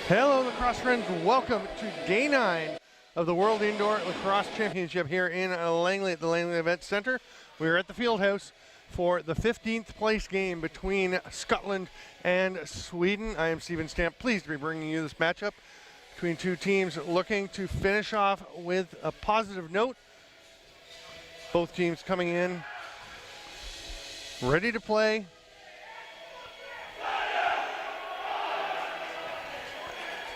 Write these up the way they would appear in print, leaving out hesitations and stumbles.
Hello, lacrosse friends. Welcome to day 9 of the World Indoor Lacrosse Championship here in Langley at the Langley Event Center. We are at the field house for the 15th place game between Scotland and Sweden. I am Stephen Stamp, pleased to be bringing you this matchup between two teams looking to finish off with a positive note. Both teams coming in ready to play.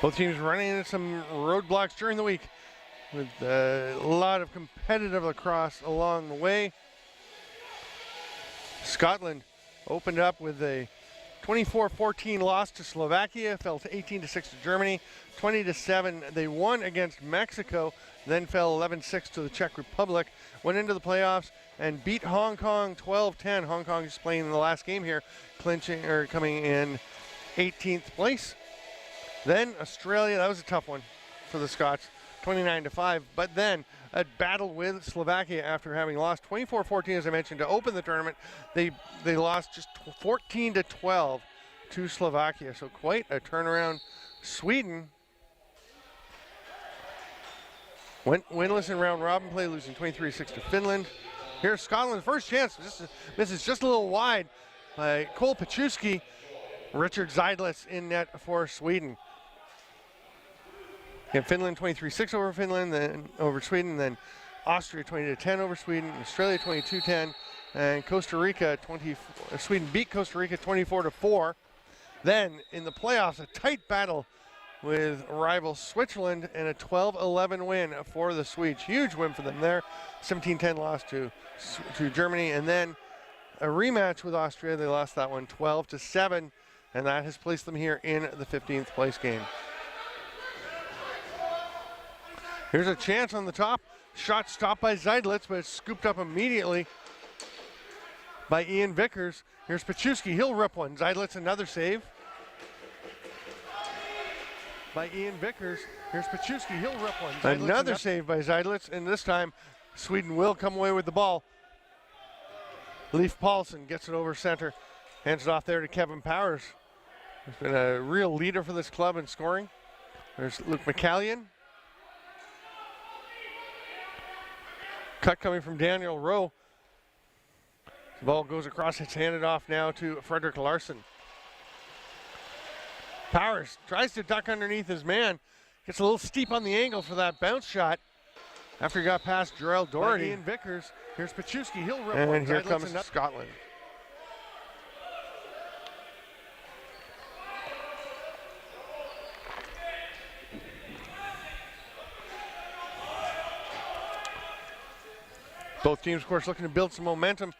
Both teams running into some roadblocks during the week with a lot of competitive lacrosse along the way. Scotland opened up with a 24-14 loss to Slovakia, fell to 18-6 to Germany, 20-7 they won against Mexico, then fell 11-6 to the Czech Republic, went into the playoffs and beat Hong Kong 12-10. Hong Kong is playing in the last game here, coming in 18th place. Then Australia, that was a tough one for the Scots, 29-5, but then a battle with Slovakia after having lost 24-14, as I mentioned, to open the tournament. They lost just 14-12 to Slovakia, so quite a turnaround. Sweden went winless in round robin play, losing 23-6 to Finland. Here's Scotland's first chance, misses just a little wide by Cole Pachuski. Richard Zeidlitz in net for Sweden. And Finland 23-6 over Finland, then over Sweden, then Austria 20-10 over Sweden, Australia 22-10, and Costa Rica Sweden beat Costa Rica 24-4. Then in the playoffs, a tight battle with rival Switzerland and a 12-11 win for the Swedes. Huge win for them there. 17-10 loss to Germany, and then a rematch with Austria. They lost that one 12-7, and that has placed them here in the 15th place game. Here's a chance on the top. Shot stopped by Zeidlitz, but it's scooped up immediately by Ian Vickers. Here's Pachuski, he'll rip one. Zeidlitz another save by Ian Vickers. Here's Pachuski, he'll rip one. Zeidlitz another save by Zeidlitz, and this time Sweden will come away with the ball. Leif Paulsen gets it over center, hands it off there to Kevin Powers. He's been a real leader for this club in scoring. There's Luke McCallion. Cut coming from Daniel Rowe. The ball goes across, it's handed off now to Frederick Larson. Powers tries to duck underneath his man. Gets a little steep on the angle for that bounce shot after he got past Jarrell Doherty. Ian Vickers. Here's Pachuski, he'll rip one. And here comes Scotland. Both teams, of course, looking to build some momentum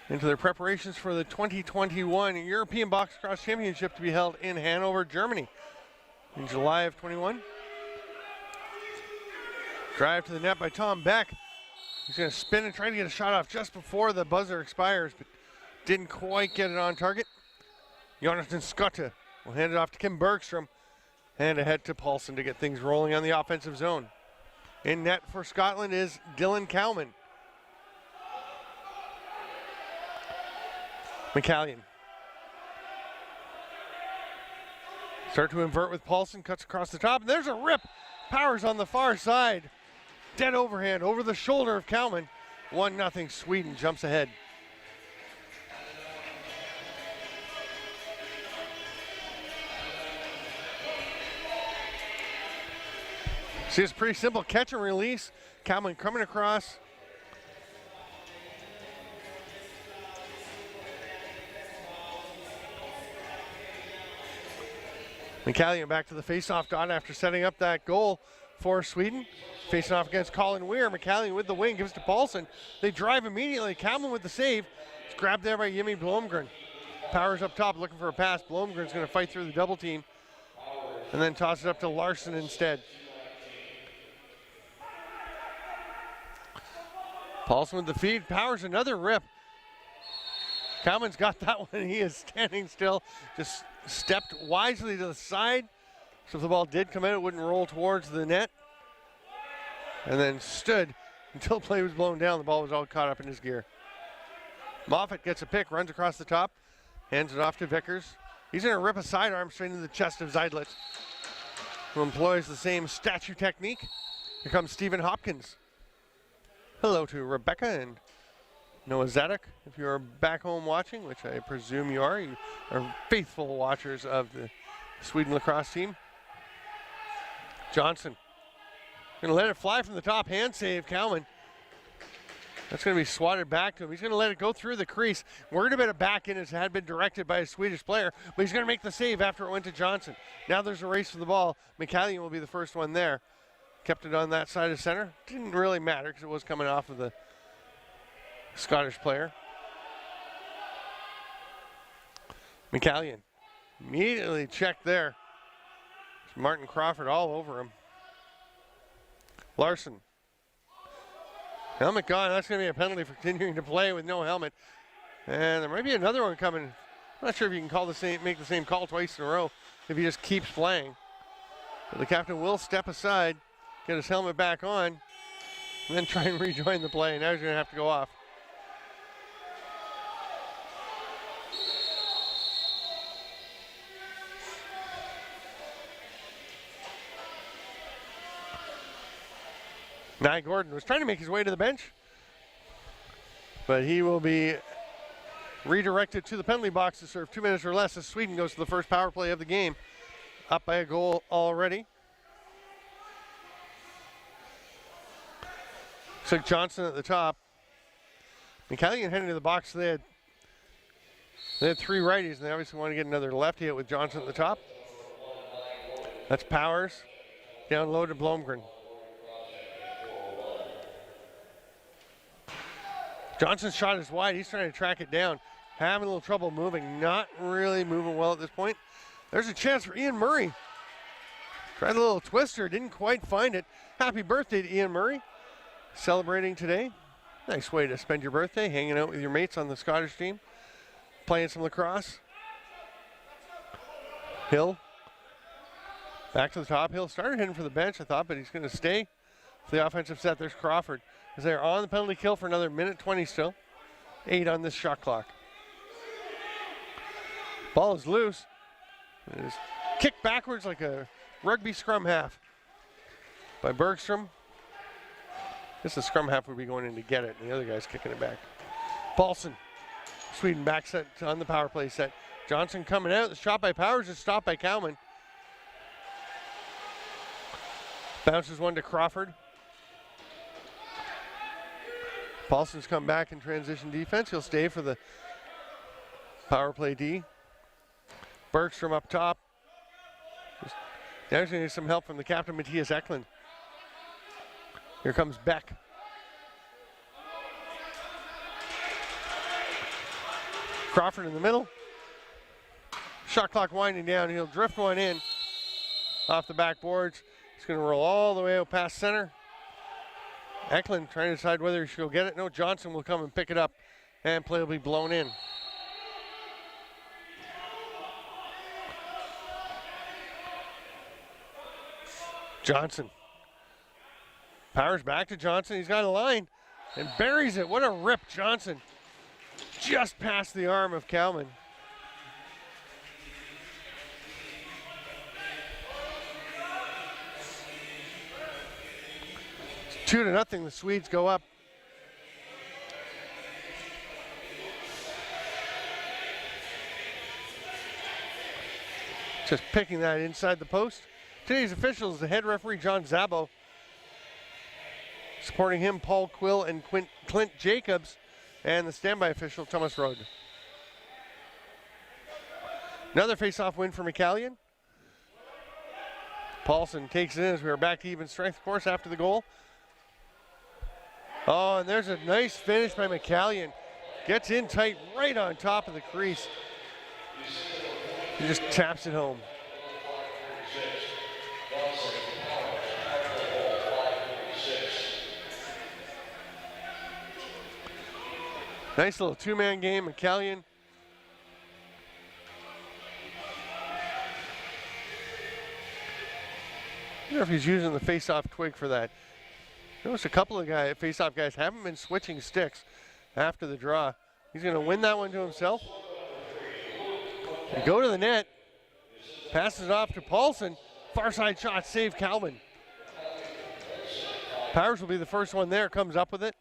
into their preparations for the 2021 European Box Lacrosse Championship to be held in Hanover, Germany in July of 21. Drive to the net by Tom Beck. He's going to spin and try to get a shot off just before the buzzer expires, but didn't quite get it on target. Jonathan Skotte will hand it off to Kim Bergstrom and ahead to Paulsen to get things rolling on the offensive zone. In net for Scotland is Dylan Cowman. McCallion. Start to invert with Paulsen, cuts across the top, and there's a rip. Powers on the far side. Dead overhand over the shoulder of Cowman. 1-0, Sweden jumps ahead. See, it's pretty simple, catch and release. Cowman coming across. McCallion back to the face-off dot after setting up that goal for Sweden. Facing off against Colin Weir. McCallion with the wing, gives to Paulsen. They drive immediately. Cowman with the save. It's grabbed there by Jimmy Blomgren. Powers up top looking for a pass. Blomgren's going to fight through the double team and then toss it up to Larson instead. Paulsen with the feed, Powers another rip. Cowman's got that one, he is standing still, just stepped wisely to the side. So if the ball did come out, it wouldn't roll towards the net. And then stood until play was blown down, the ball was all caught up in his gear. Moffat gets a pick, runs across the top, hands it off to Vickers. He's going to rip a sidearm straight into the chest of Zeidlitz, who employs the same statue technique. Here comes Stephen Hopkins. Hello to Rebecca and Noah Zadok. If you're back home watching, which I presume you are faithful watchers of the Sweden lacrosse team. Johnson. Gonna let it fly from the top, hand save, Kalman. That's gonna be swatted back to him. He's gonna let it go through the crease. Worried about a back in as it had been directed by a Swedish player, but he's gonna make the save after it went to Johnson. Now there's a race for the ball. McCallion will be the first one there. Kept it on that side of center. Didn't really matter because it was coming off of the Scottish player. McCallion immediately checked there. Martin Crawford all over him. Larson. Helmet gone. That's going to be a penalty for continuing to play with no helmet. And there might be another one coming. I'm not sure if you can make the same call twice in a row if he just keeps playing. But the captain will step aside, get his helmet back on, and then try and rejoin the play. Now he's going to have to go off. Nye Gordon was trying to make his way to the bench, but he will be redirected to the penalty box to serve 2 minutes or less as Sweden goes to the first power play of the game. Up by a goal already. So Johnson at the top. McCallion heading to the box. They had 3 righties, and they obviously want to get another lefty hit with Johnson at the top. That's Powers. Down low to Blomgren. Johnson's shot is wide. He's trying to track it down. Having a little trouble moving. Not really moving well at this point. There's a chance for Ian Murray. Tried a little twister. Didn't quite find it. Happy birthday to Ian Murray. Celebrating today. Nice way to spend your birthday. Hanging out with your mates on the Scottish team. Playing some lacrosse. Hill. Back to the top. Hill started hitting for the bench, I thought, but he's going to stay for the offensive set. There's Crawford. As they're on the penalty kill for another minute 20 still. 8 on this shot clock. Ball is loose. It is kicked backwards like a rugby scrum half by Bergstrom. I guess the scrum half would be going in to get it, and the other guy's kicking it back. Paulson. Sweden back set on the power play set. Johnson coming out. The shot by Powers is stopped by Kalman. Bounces one to Crawford. Paulson's come back in transition defense. He'll stay for the power play D. Bergstrom up top. Now he's going to need some help from the captain, Matthias Eklund. Here comes Beck. Crawford in the middle. Shot clock winding down. He'll drift one in off the backboards. He's going to roll all the way out past center. Eklund trying to decide whether he should go get it. No, Johnson will come and pick it up, and play will be blown in. Johnson. Powers back to Johnson. He's got a line and buries it. What a rip, Johnson. Just past the arm of Kalman. It's 2-0. The Swedes go up. Just picking that inside the post. Today's officials, the head referee, John Zabo. Supporting him, Paul Quill and Clint Jacobs. And the standby official, Thomas Rode. Another face-off win for McCallion. Paulson takes it in as we are back to even strength, of course, after the goal. Oh, and there's a nice finish by McCallion. Gets in tight right on top of the crease. He just taps it home. Nice little two-man game, McCallion. I wonder if he's using the face-off twig for that. Notice a couple of face-off guys haven't been switching sticks after the draw. He's going to win that one to himself. They go to the net. Passes it off to Paulson. Far side shot, save Calvin. Powers will be the first one there, comes up with it.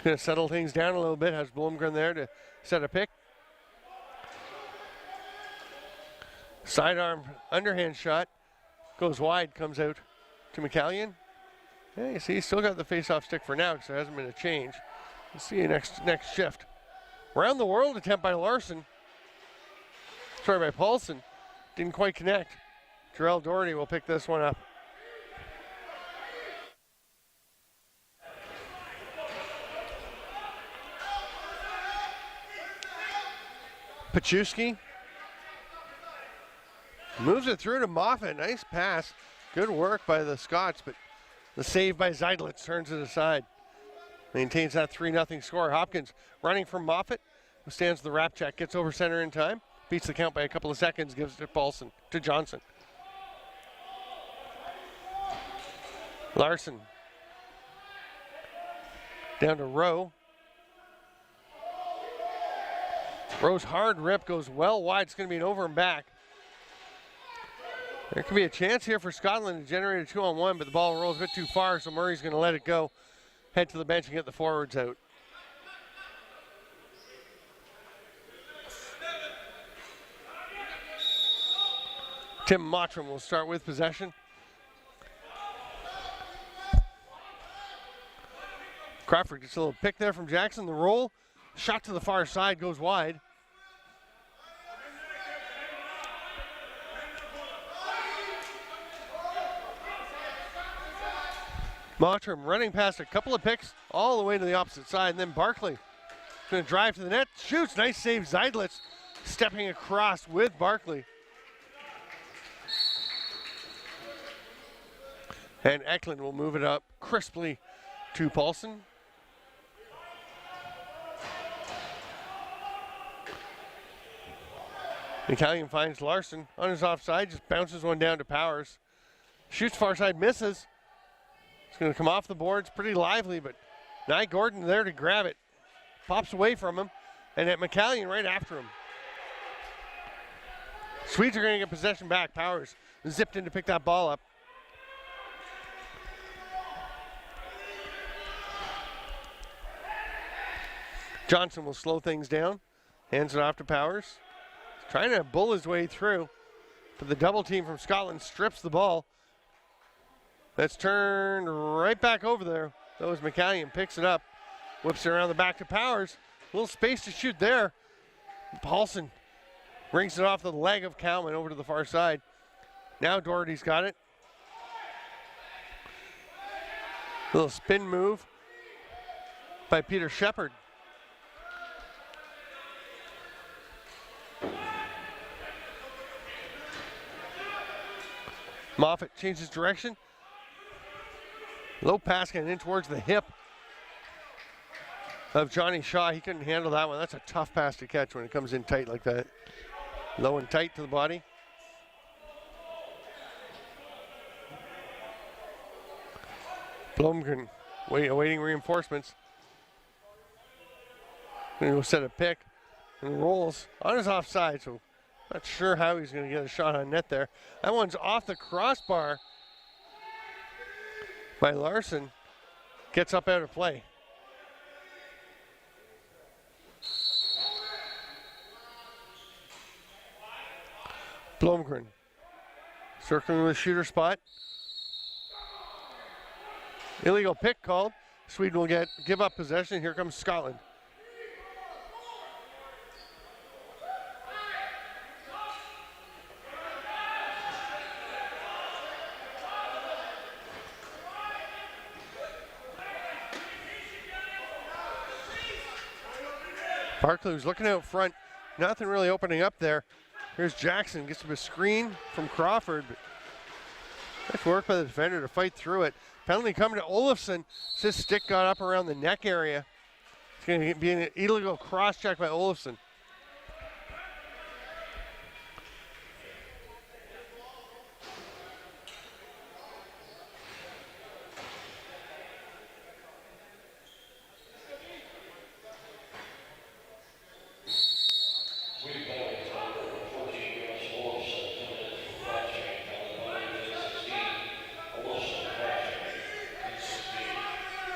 Gonna settle things down a little bit, has Blomgren there to set a pick. Sidearm underhand shot, goes wide, comes out to McCallion. Yeah, you see, he's still got the face-off stick for now because there hasn't been a change. We'll see you next shift. Round the world attempt by Larson. Sorry, by Paulson. Didn't quite connect. Jarrell Doherty will pick this one up. Paczewski moves it through to Moffat. Nice pass. Good work by the Scots, but the save by Zeidlitz turns it aside. Maintains that 3-0 score. Hopkins running from Moffat, who stands the wrap check, gets over center in time, beats the count by a couple of seconds, gives it to Paulson, to Johnson. Larson down to Rowe. Rowe's hard rip goes well wide. It's going to be an over and back. There could be a chance here for Scotland to generate a 2-on-1, but the ball rolls a bit too far, so Murray's going to let it go. Head to the bench and get the forwards out. Tim Mottram will start with possession. Crawford gets a little pick there from Jackson. The roll, shot to the far side, goes wide. Mottram running past a couple of picks all the way to the opposite side, and then Barkley going to drive to the net, shoots, nice save. Zeidlitz stepping across with Barkley. And Eklund will move it up crisply to Paulson. McCallion finds Larson on his offside, just bounces one down to Powers. Shoots far side, misses. It's going to come off the boards, pretty lively, but Nye Gordon there to grab it. Pops away from him, and at McCallion right after him. Swedes are going to get possession back. Powers zipped in to pick that ball up. Johnson will slow things down, hands it off to Powers. He's trying to bull his way through, but the double team from Scotland strips the ball. That's turned right back over there. That was McCallion, picks it up, whips it around the back to Powers. A little space to shoot there. Paulson brings it off the leg of Kalman over to the far side. Now Doherty's got it. Little spin move by Peter Shepard. Moffat changes direction. Low pass getting in towards the hip of Johnny Shaw. He couldn't handle that one. That's a tough pass to catch when it comes in tight like that. Low and tight to the body. Blomgren awaiting reinforcements. Going to go set a pick and rolls on his offside, so not sure how he's going to get a shot on net there. That one's off the crossbar by Larson. Gets up out of play. Blomgren circling the shooter spot. Illegal pick called. Sweden will give up possession. Here comes Scotland. Barkley was looking out front. Nothing really opening up there. Here's Jackson, gets him a screen from Crawford. But nice work by the defender to fight through it. Penalty coming to Olofsson. His stick got up around the neck area. It's going to be an illegal cross check by Olofsson.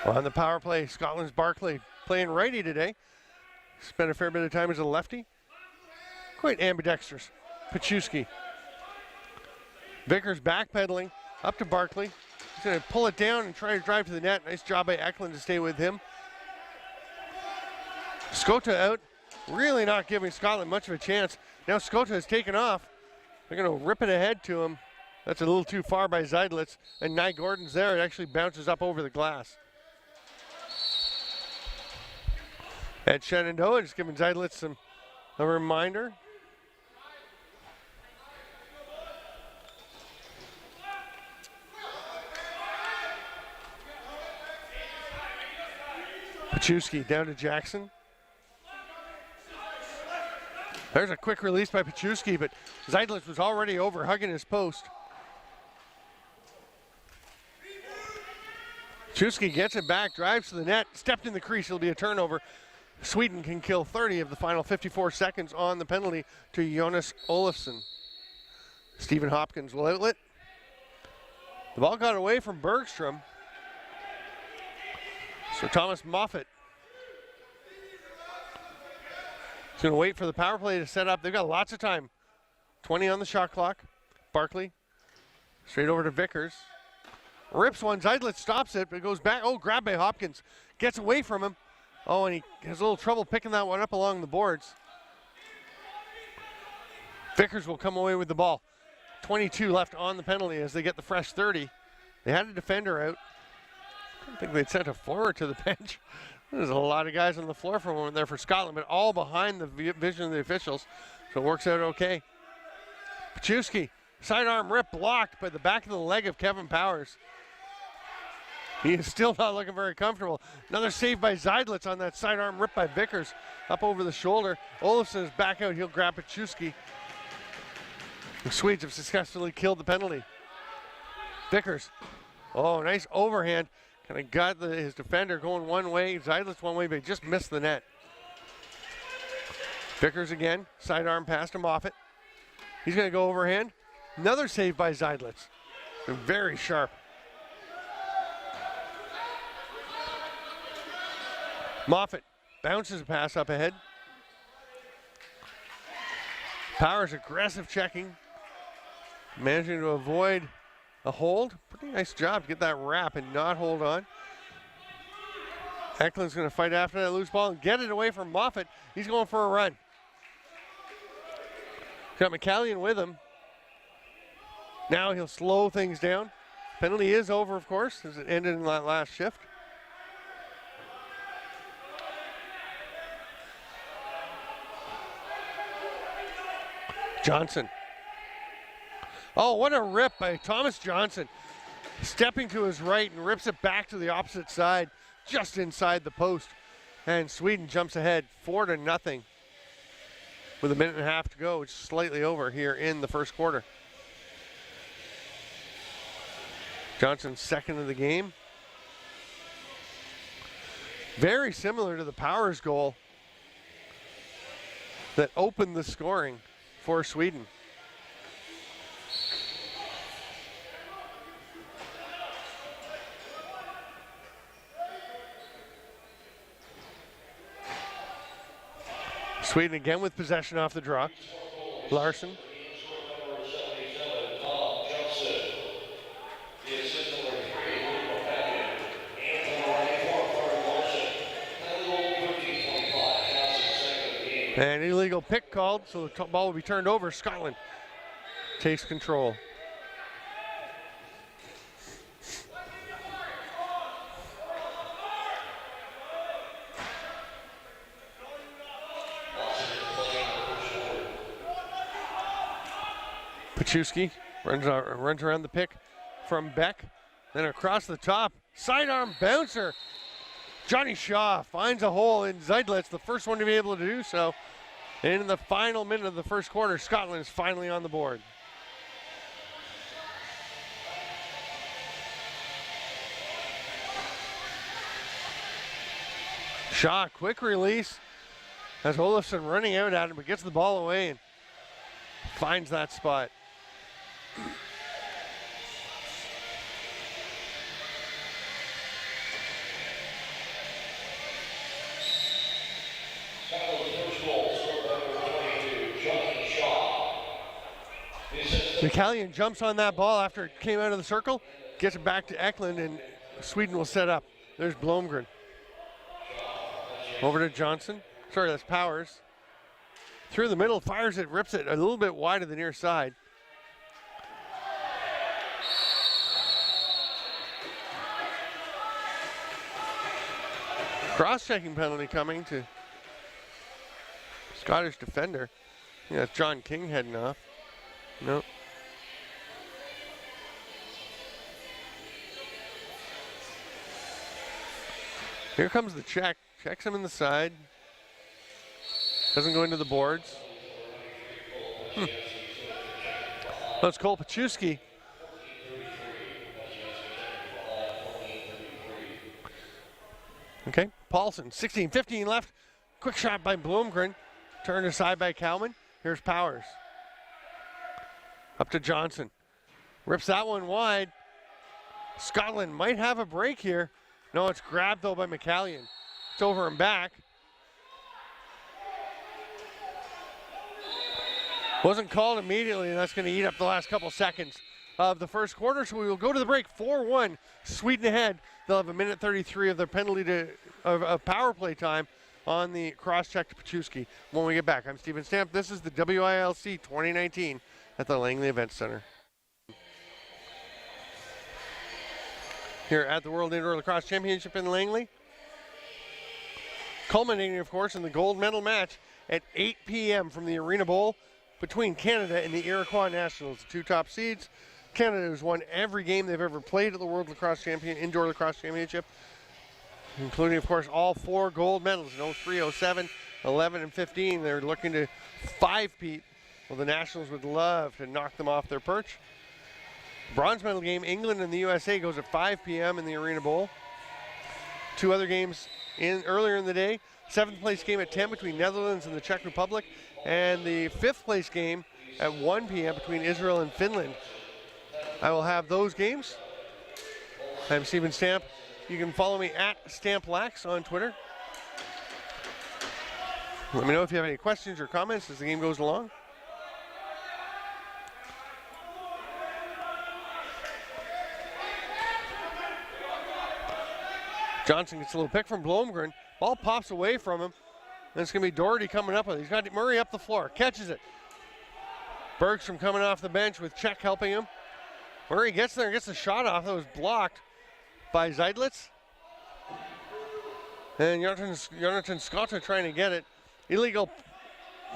On the power play, Scotland's Barclay playing righty today. Spent a fair bit of time as a lefty. Quite ambidextrous. Paczewski. Vickers backpedaling up to Barclay. He's going to pull it down and try to drive to the net. Nice job by Eklund to stay with him. Skota out. Really not giving Scotland much of a chance. Now Skota has taken off. They're going to rip it ahead to him. That's a little too far by Zeidlitz. And Nye Gordon's there. It actually bounces up over the glass. At Shenandoah, just giving Zeidlitz a reminder. Paczewski down to Jackson. There's a quick release by Paczewski, but Zeidlitz was already over hugging his post. Paczewski gets it back, drives to the net, stepped in the crease. It'll be a turnover. Sweden can kill 30 of the final 54 seconds on the penalty to Jonas Olofsson. Stephen Hopkins will outlet. The ball got away from Bergstrom. So Thomas Moffat is going to wait for the power play to set up. They've got lots of time. 20 on the shot clock. Barclay straight over to Vickers. Rips one. Zeidlitz stops it, but it goes back. Oh, grab by Hopkins. Gets away from him. Oh, and he has a little trouble picking that one up along the boards. Vickers will come away with the ball. 22 left on the penalty as they get the fresh 30. They had a defender out. I don't think they'd sent a forward to the bench. There's a lot of guys on the floor from there for Scotland, but all behind the vision of the officials, so it works out okay. Paczewski, sidearm rip blocked by the back of the leg of Kevin Powers. He is still not looking very comfortable. Another save by Zeidlitz on that sidearm rip by Vickers up over the shoulder. Olofsson is back out. He'll grab Paczewski. The Swedes have successfully killed the penalty. Vickers. Oh, nice overhand. Kind of got his defender going one way. Zeidlitz one way, but he just missed the net. Vickers again. Sidearm pass to Moffat. He's going to go overhand. Another save by Zeidlitz. Very sharp. Moffat bounces a pass up ahead. Powers aggressive checking. Managing to avoid a hold. Pretty nice job to get that wrap and not hold on. Eklund's going to fight after that loose ball and get it away from Moffat. He's going for a run. Got McCallion with him. Now he'll slow things down. Penalty is over, of course, as it ended in that last shift. Johnson. Oh, what a rip by Thomas Johnson. Stepping to his right and rips it back to the opposite side, just inside the post. And Sweden jumps ahead 4-0 with a minute and a half to go, which is slightly over here in the first quarter. Johnson's second of the game. Very similar to the Powers goal that opened the scoring for Sweden. Sweden again with possession off the draw. Larson. An illegal pick called, so the ball will be turned over. Scotland takes control. Paczewski runs around the pick from Beck, then across the top, sidearm bouncer. Johnny Shaw finds a hole in Zeidlitz, the first one to be able to do so. And in the final minute of the first quarter, Scotland is finally on the board. Shaw, quick release. Has Olofsson running out at him, but gets the ball away and finds that spot. McCallion jumps on that ball after it came out of the circle, gets it back to Eklund, and Sweden will set up. There's Blomgren. Over to Johnson. Sorry, that's Powers. Through the middle, fires it, rips it a little bit wide of the near side. Cross-checking penalty coming to Scottish defender. Yeah, it's John King heading off. Nope. Here comes the check. Checks him in the side. Doesn't go into the boards. That's Cole Pachuski. Okay, Paulson, 16-15 left. Quick shot by Blomgren. Turned aside by Cowman. Here's Powers. Up to Johnson. Rips that one wide. Scotland might have a break here. No, it's grabbed though by McCallion. It's over and back. Wasn't called immediately, and that's going to eat up the last couple seconds of the first quarter. So we will go to the break. 4-1. Sweden ahead. They'll have a minute 33 of their penalty of power play time on the cross-check to Pachuski. When we get back, I'm Stephen Stamp. This is the WILC 2019 at the Langley Event Center. Here at the World Indoor Lacrosse Championship in Langley. Culminating, of course, in the gold medal match at 8 p.m. from the Arena Bowl between Canada and the Iroquois Nationals, the two top seeds. Canada has won every game they've ever played at the World Indoor Lacrosse Championship, including, of course, all 4 gold medals in 03, 07, 11, and 15. They're looking to 5-peat. Well, the Nationals would love to knock them off their perch. Bronze medal game, England and the USA, goes at 5 p.m. in the Arena Bowl. 2 other games earlier in the day. 7th place game at 10 between Netherlands and the Czech Republic, and the 5th place game at 1 p.m. between Israel and Finland. I will have those games. I'm Stephen Stamp. You can follow me at StampLax on Twitter. Let me know if you have any questions or comments as the game goes along. Johnson gets a little pick from Blomgren. Ball pops away from him. And it's going to be Doherty coming up with it. He's got Murray up the floor. Catches it. Bergstrom coming off the bench with Czech helping him. Murray gets there and gets the shot off that was blocked by Zeidlitz. And Jonathan Skotta trying to get it. Illegal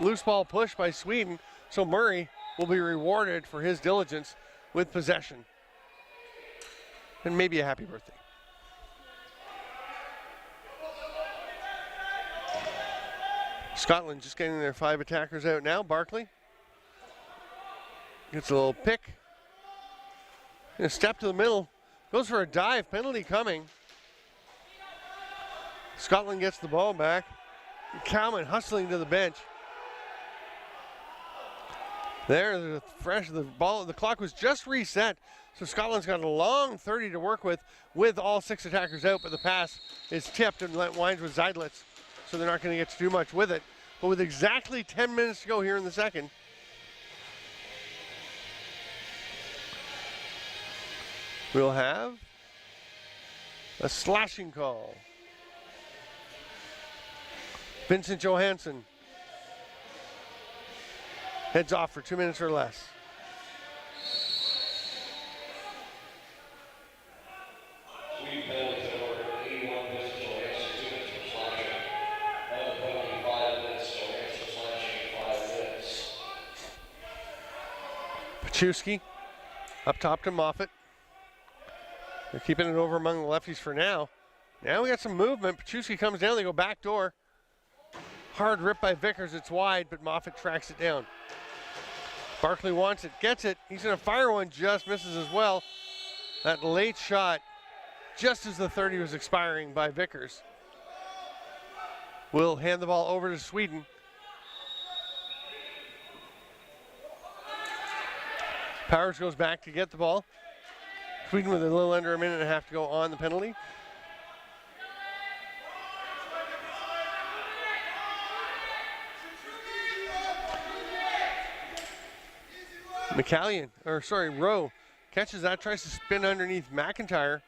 loose ball push by Sweden. So Murray will be rewarded for his diligence with possession. And maybe a happy birthday. Scotland just getting their 5 attackers out now. Barkley gets a little pick. A step to the middle. Goes for a dive. Penalty coming. Scotland gets the ball back. Cowman hustling to the bench. There, the ball. The clock was just reset. So Scotland's got a long 30 to work with all 6 attackers out, but the pass is tipped and winds with Zeidlitz. So they're not going to get to do much with it. But with exactly 10 minutes to go here in the second, we'll have a slashing call. Vincent Johansson heads off for 2 minutes or less. Pachuski up top to Moffat. They're keeping it over among the lefties for now. Now we got some movement. Pachuski comes down, they go back door. Hard rip by Vickers, it's wide, but Moffat tracks it down. Barkley wants it, gets it. He's gonna fire one, just misses as well. That late shot, just as the 30 was expiring by Vickers. Will hand the ball over to Sweden. Powers goes back to get the ball. Sweden with a little under a minute and a half to go on the penalty. Rowe catches that, tries to spin underneath McIntyre.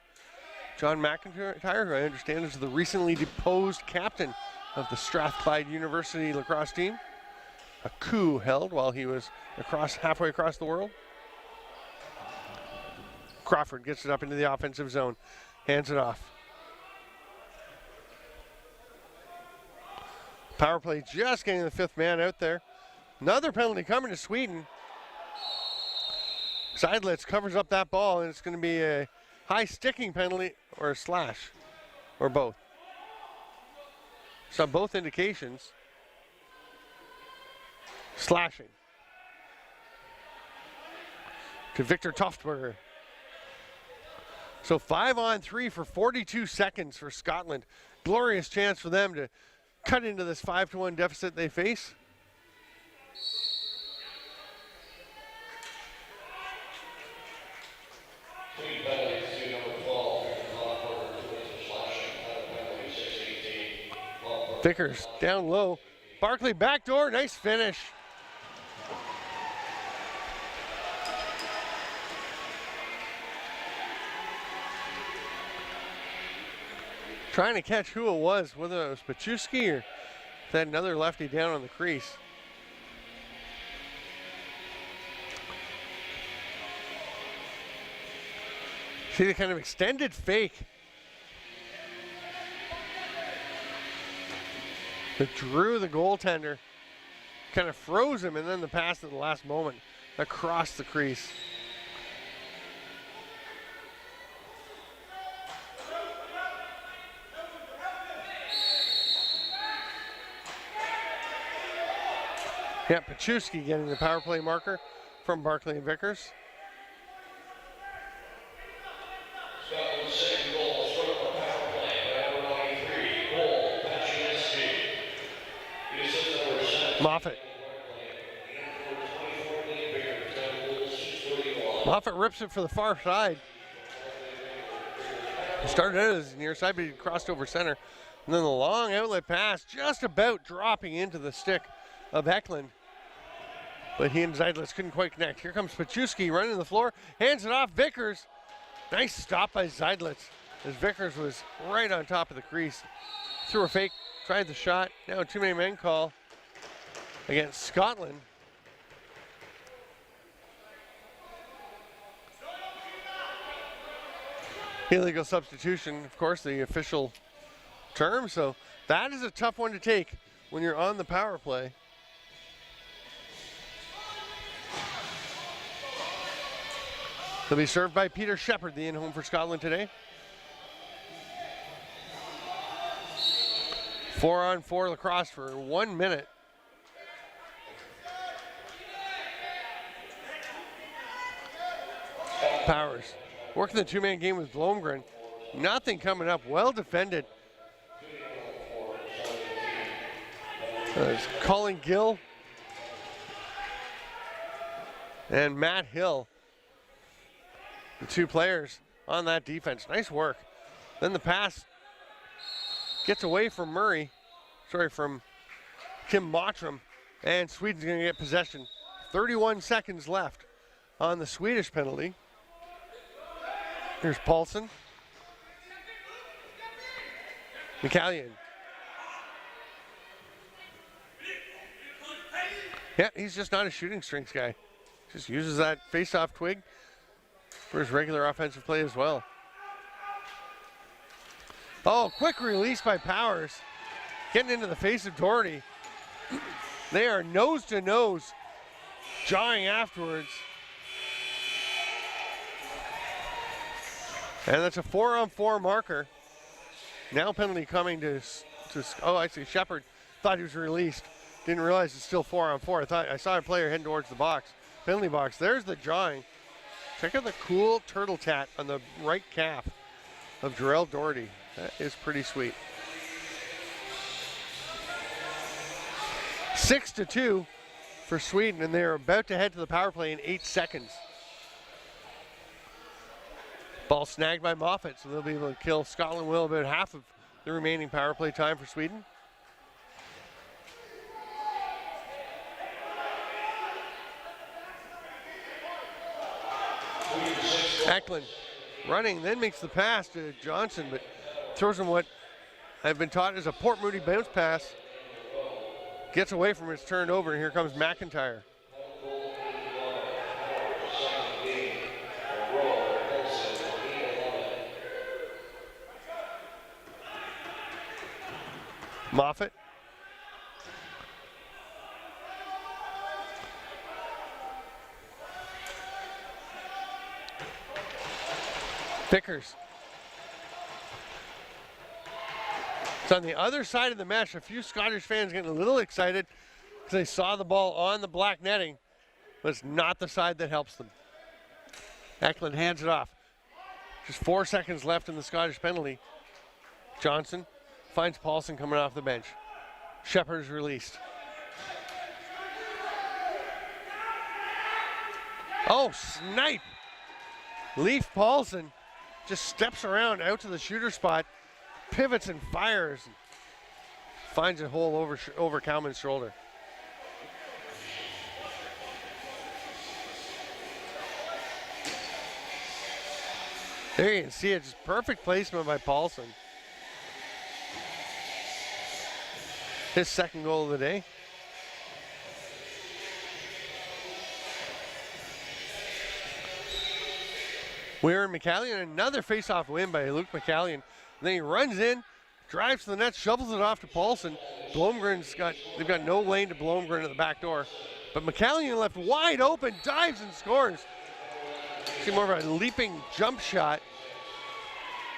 John McIntyre, who I understand is the recently deposed captain of the Strathclyde University lacrosse team. A coup held while he was halfway across the world. Crawford gets it up into the offensive zone, hands it off. Power play just getting the fifth man out there. Another penalty coming to Sweden. Seidlitz covers up that ball, and it's going to be a high sticking penalty or a slash, or both. So both indications. Slashing to Victor Toftberger. So 5-on-3 for 42 seconds for Scotland. Glorious chance for them to cut into this 5-1 deficit they face. Vickers down low. Barkley backdoor, nice finish. Trying to catch who it was, whether it was Pachuski or that another lefty down on the crease. See the kind of extended fake that drew the goaltender, kind of froze him, and then the pass at the last moment across the crease. Yeah, Pachuski getting the power play marker from Barkley and Vickers. Scotland's second goal is from the power play by number 93, goal, Pachuski. Uses number 7. Moffat. Moffat rips it for the far side. He started out as near side, but he crossed over center. And then the long outlet pass just about dropping into the stick of Eklund. But he and Seidlitz couldn't quite connect. Here comes Pachuski running the floor, hands it off Vickers. Nice stop by Seidlitz as Vickers was right on top of the crease. Threw a fake, tried the shot. Now a too-many men call against Scotland. Illegal substitution, of course, the official term. So that is a tough one to take when you're on the power play. They'll be served by Peter Shepard, the in-home for Scotland today. 4-on-4 lacrosse for 1 minute. Powers working the two-man game with Blomgren. Nothing coming up, well defended. There's Colin Gill and Matt Hill. The two players on that defense. Nice work. Then the pass gets away from from Tim Mottram, and Sweden's going to get possession. 31 seconds left on the Swedish penalty. Here's Paulson. McCallion. Yeah, he's just not a shooting strengths guy. Just uses that face-off twig for his regular offensive play as well. Oh, quick release by Powers. Getting into the face of Doherty. They are nose to nose, jawing afterwards. And that's a 4-on-4 marker. Now penalty coming to I see Shepard thought he was released. Didn't realize it's still 4-on-4. I saw a player heading towards the box. Penalty box. There's the jawing. Check out the cool turtle tat on the right calf of Jarrell Doherty. That is pretty sweet. 6-2 for Sweden, and they're about to head to the power play in 8 seconds. Ball snagged by Moffat, so they'll be able to kill Scotland will about half of the remaining power play time for Sweden. Eklund running, then makes the pass to Johnson, but throws him what I've been taught is a Port Moody bounce pass. Gets away from it, it's turned over, and here comes McIntyre. Moffitt. Vickers. It's on the other side of the mesh. A few Scottish fans getting a little excited because they saw the ball on the black netting, but it's not the side that helps them. Eklund hands it off. Just 4 seconds left in the Scottish penalty. Johnson finds Paulson coming off the bench. Shepard is released. Oh, snipe! Leif Paulson just steps around out to the shooter spot, pivots and fires, and finds a hole over Cowman's shoulder. There you can see it, just perfect placement by Paulson. His second goal of the day. We're in McCallion, another face-off win by Luke McCallion. And then he runs in, drives to the net, shovels it off to Paulson. They've got no lane to Blomgren at the back door. But McCallion left wide open, dives and scores. See more of a leaping jump shot.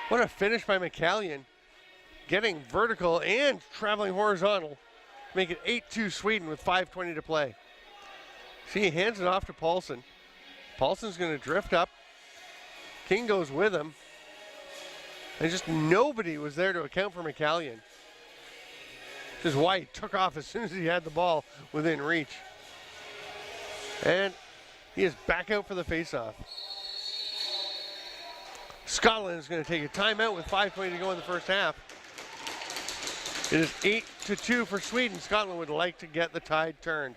What a finish by McCallion. Getting vertical and traveling horizontal. Make it 8-2 Sweden with 5:20 to play. See, he hands it off to Paulson. Paulson's going to drift up. King goes with him. And just nobody was there to account for McCallion. This is why he took off as soon as he had the ball within reach. And he is back out for the faceoff. Scotland is going to take a timeout with 5:20 to go in the first half. It is 8-2 for Sweden. Scotland would like to get the tide turned.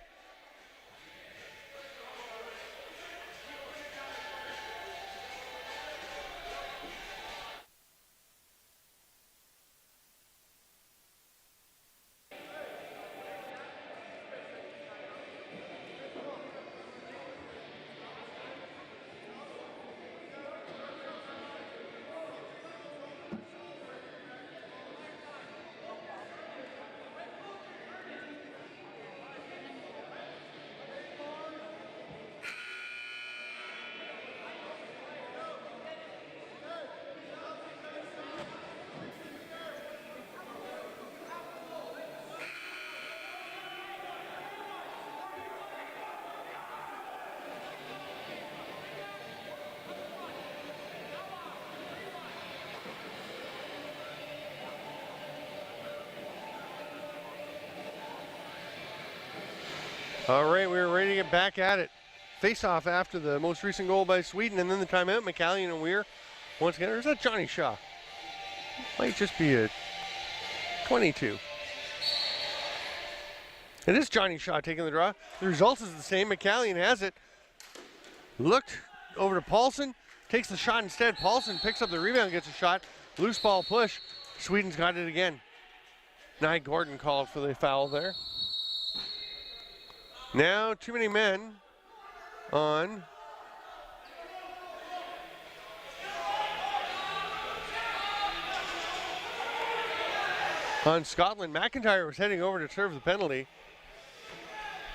All right, we're ready to get back at it. Face-off after the most recent goal by Sweden, and then the timeout. McCallion and Weir once again. Or is that Johnny Shaw? Might just be a 22. It is Johnny Shaw taking the draw. The result is the same. McCallion has it. Looked over to Paulson. Takes the shot instead. Paulson picks up the rebound, gets a shot. Loose ball push. Sweden's got it again. Nye Gordon called for the foul there. Now too many men on Scotland. McIntyre was heading over to serve the penalty.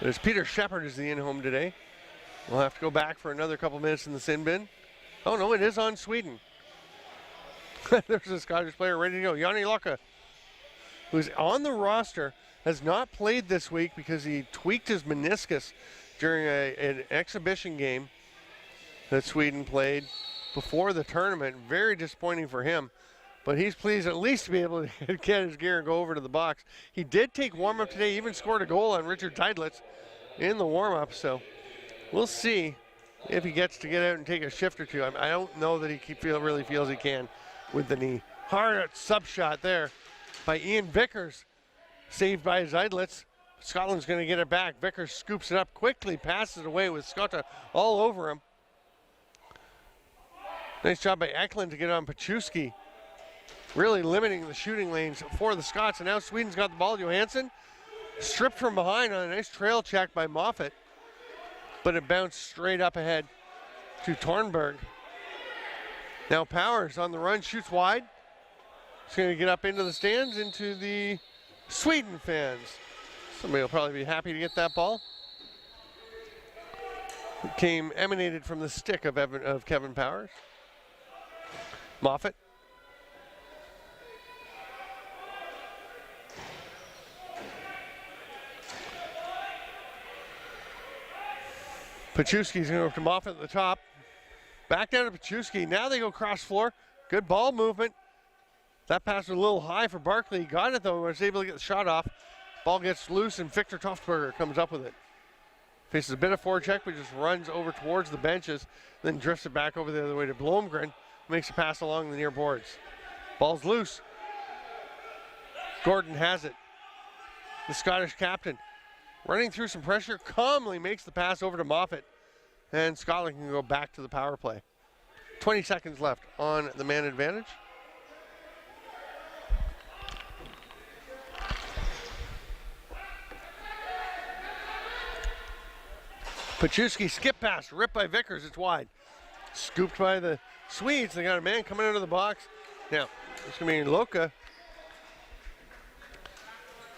As Peter Shepard is the in-home today. We'll have to go back for another couple minutes in the sin bin. Oh no, it is on Sweden. There's a Scottish player ready to go. Jani Locke, who's on the roster, has not played this week because he tweaked his meniscus during an exhibition game that Sweden played before the tournament. Very disappointing for him, but he's pleased at least to be able to get his gear and go over to the box. He did take warm-up today, even scored a goal on Richard Teidlitz in the warm-up, so we'll see if he gets to get out and take a shift or two. I don't know that he really feels he can with the knee. Hard sub shot there by Ian Vickers. Saved by Zeidlitz. Scotland's going to get it back. Vickers scoops it up quickly, passes it away with Scotta all over him. Nice job by Eklund to get on Pachuski. Really limiting the shooting lanes for the Scots. And now Sweden's got the ball. Johansson stripped from behind on a nice trail check by Moffat. But it bounced straight up ahead to Tornberg. Now Powers on the run, shoots wide. He's going to get up into the stands, into the Sweden fans. Somebody will probably be happy to get that ball. It emanated from the stick of Kevin Powers. Moffat. Pachuski's going to go to Moffat at the top. Back down to Pachuski. Now they go cross floor. Good ball movement. That pass was a little high for Barkley. He got it though. Was able to get the shot off. Ball gets loose and Victor Toftberger comes up with it. Faces a bit of forecheck, but just runs over towards the benches, then drifts it back over the other way to Blomgren. Makes a pass along the near boards. Ball's loose. Gordon has it. The Scottish captain running through some pressure, calmly makes the pass over to Moffat. And Scotland can go back to the power play. 20 seconds left on the man advantage. Pachuski skip pass, ripped by Vickers, it's wide. Scooped by the Swedes, they got a man coming out of the box. Now, it's gonna be Loka.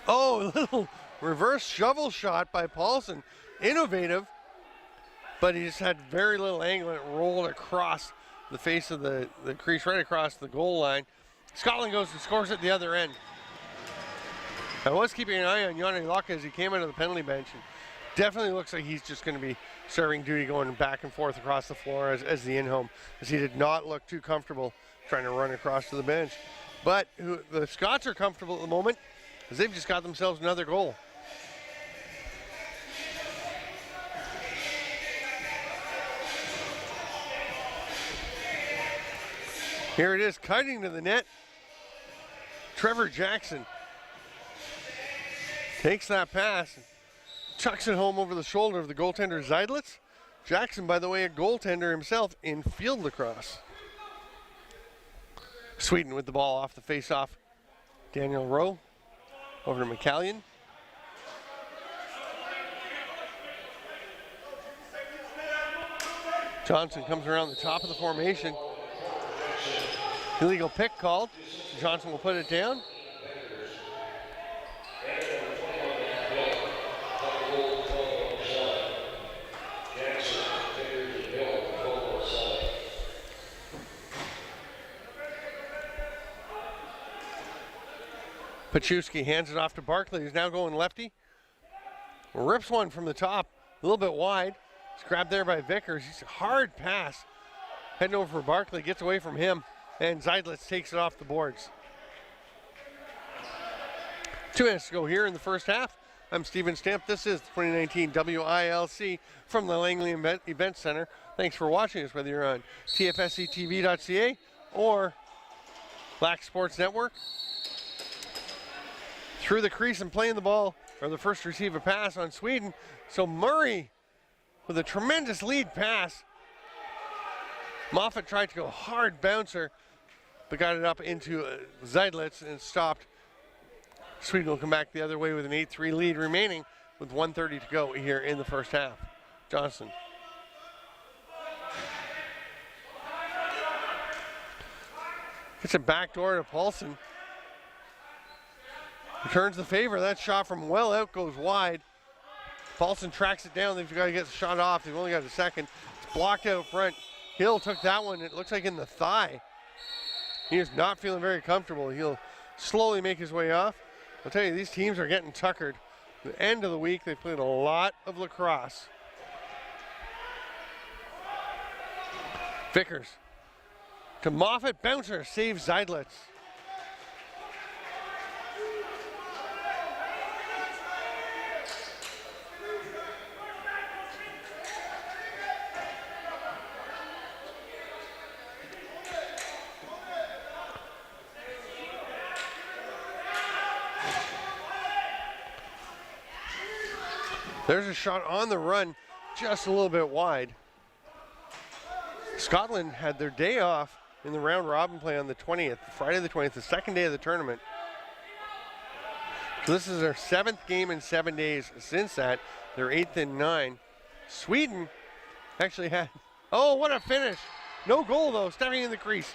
Oh, a little reverse shovel shot by Paulson. Innovative, but he just had very little angle and it rolled across the face of the crease, right across the goal line. Scotland goes and scores at the other end. I was keeping an eye on Yanni Loka as he came out of the penalty bench. And definitely looks like he's just going to be serving duty going back and forth across the floor as the in-home, as he did not look too comfortable trying to run across to the bench. But the Scots are comfortable at the moment as they've just got themselves another goal. Here it is, cutting to the net. Trevor Jackson takes that pass, chucks it home over the shoulder of the goaltender Zeidlitz. Jackson, by the way, a goaltender himself in field lacrosse. Sweden with the ball off the face-off. Daniel Rowe over to McCallion. Johnson comes around the top of the formation. Illegal pick called. Johnson will put it down. Pachuski hands it off to Barkley, who's now going lefty. Rips one from the top, a little bit wide. It's grabbed there by Vickers. He's a hard pass. Heading over for Barkley, gets away from him, and Zeidlitz takes it off the boards. 2 minutes to go here in the first half. I'm Steven Stamp. This is the 2019 WILC from the Langley Event Center. Thanks for watching us, whether you're on TFSCTV.ca or Black Sports Network. Through the crease and playing the ball, or the first receive a pass on Sweden. So Murray with a tremendous lead pass. Moffat tried to go hard bouncer, but got it up into Zeidlitz and stopped. Sweden will come back the other way with an 8-3 lead remaining with 1:30 to go here in the first half. Johnson. It's a backdoor to Paulson. Returns the favor. That shot from well out goes wide. Paulson tracks it down. They've got to get the shot off. They've only got a second. It's blocked out front. Hill took that one. It looks like in the thigh. He is not feeling very comfortable. He'll slowly make his way off. I'll tell you, these teams are getting tuckered. The end of the week, they played a lot of lacrosse. Vickers to Moffat. Bouncer saves Zeidlitz. There's a shot on the run, just a little bit wide. Scotland had their day off in the round robin play on the 20th, Friday the 20th, the second day of the tournament. So this is their 7th game in 7 days since that. They're 8th in 9. Sweden actually had, oh, what a finish. No goal though, stepping in the crease.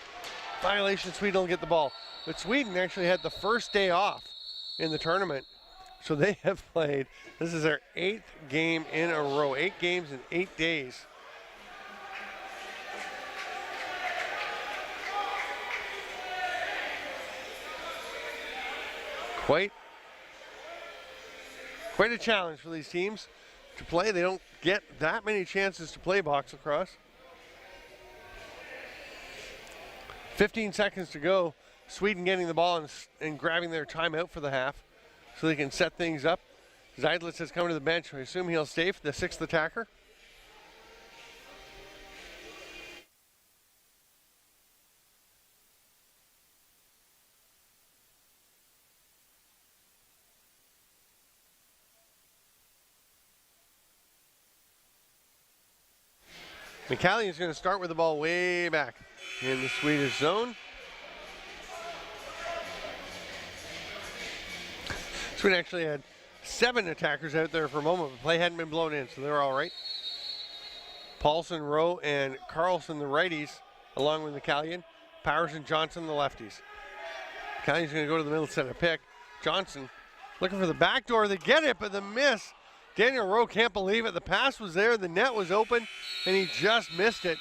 Violation, Sweden will get the ball. But Sweden actually had the first day off in the tournament. So they have played, this is their 8th game in a row, 8 games in 8 days. Quite a challenge for these teams to play. They don't get that many chances to play box lacrosse. 15 seconds to go. Sweden getting the ball and grabbing their timeout for the half so they can set things up. Zeidlitz has come to the bench. I assume he'll stay for the 6th attacker. McCallion is going to start with the ball way back in the Swedish zone. Sweden actually had 7 attackers out there for a moment, but play hadn't been blown in, so they're all right. Paulson, Rowe, and Carlson, the righties, along with McCallion. Powers and Johnson, the lefties. McCallion's going to go to the middle, set a pick. Johnson looking for the back door. They get it, but the miss. Daniel Rowe can't believe it. The pass was there, the net was open, and he just missed it.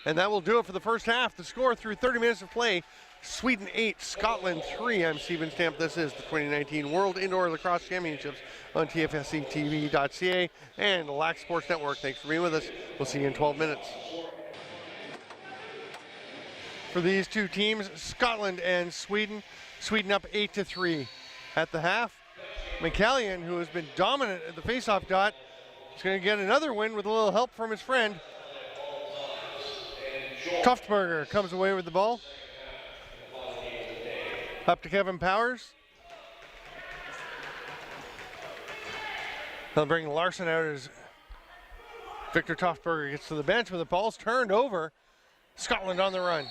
And that will do it for the first half. The score through 30 minutes of play, Sweden 8, Scotland 3. I'm Stephen Stamp. This is the 2019 World Indoor Lacrosse Championships on TFSCTV.ca and the LAC Sports Network. Thanks for being with us. We'll see you in 12 minutes. For these two teams, Scotland and Sweden. Sweden up 8-3 at the half. McCallion, who has been dominant at the faceoff dot, is going to get another win with a little help from his friend. Toftberger comes away with the ball. Up to Kevin Powers. They'll bring Larson out as Victor Toftberger gets to the bench, but the ball's turned over. Scotland on the run.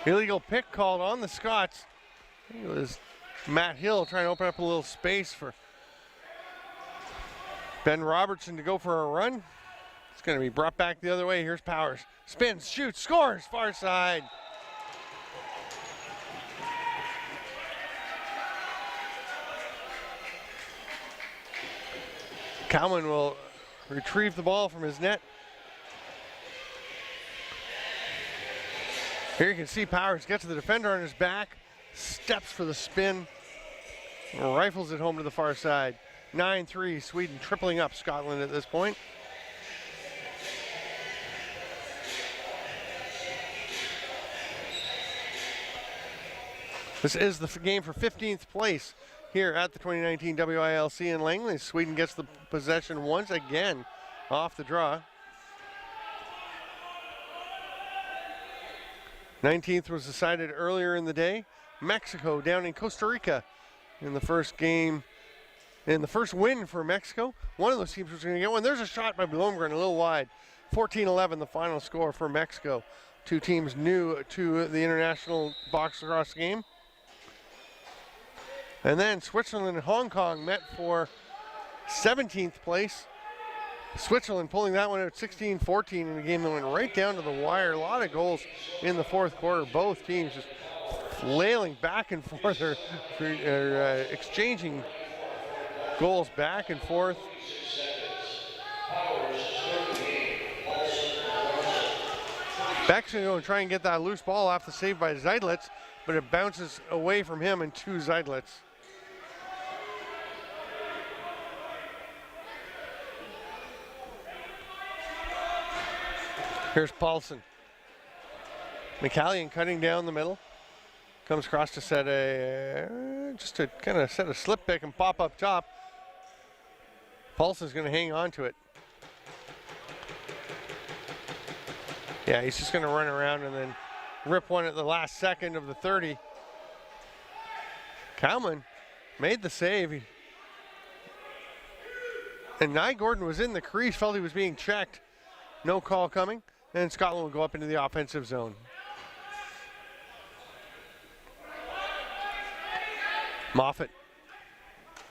Illegal pick called on the Scots. I think it was Matt Hill trying to open up a little space for Ben Robertson to go for a run. It's going to be brought back the other way. Here's Powers. Spins, shoots, scores, far side. Kalman will retrieve the ball from his net. Here you can see Powers get to the defender on his back, steps for the spin, rifles it home to the far side. 9-3, Sweden tripling up Scotland at this point. This is the game for 15th place here at the 2019 WILC in Langley. Sweden gets the possession once again off the draw. 19th was decided earlier in the day. Mexico down in Costa Rica in the first game, in the first win for Mexico. One of those teams was going to get one. There's a shot by Blomgren, a little wide. 14-11 the final score for Mexico. Two teams new to the international box lacrosse game. And then Switzerland and Hong Kong met for 17th place. Switzerland pulling that one out 16-14 in a game that went right down to the wire. A lot of goals in the fourth quarter. Both teams just flailing back and forth, or exchanging goals back and forth. Beck's going to go and try and get that loose ball off the save by Zeidlitz, but it bounces away from him and to Zeidlitz. Here's Paulson. McCallion cutting down the middle. Comes across to set just to kind of set a slip pick and pop up top. Paulson's going to hang on to it. Yeah, he's just going to run around and then rip one at the last second of the 30. Kalman made the save. And Nye Gordon was in the crease, felt he was being checked. No call coming. and Scotland will go up into the offensive zone. Moffat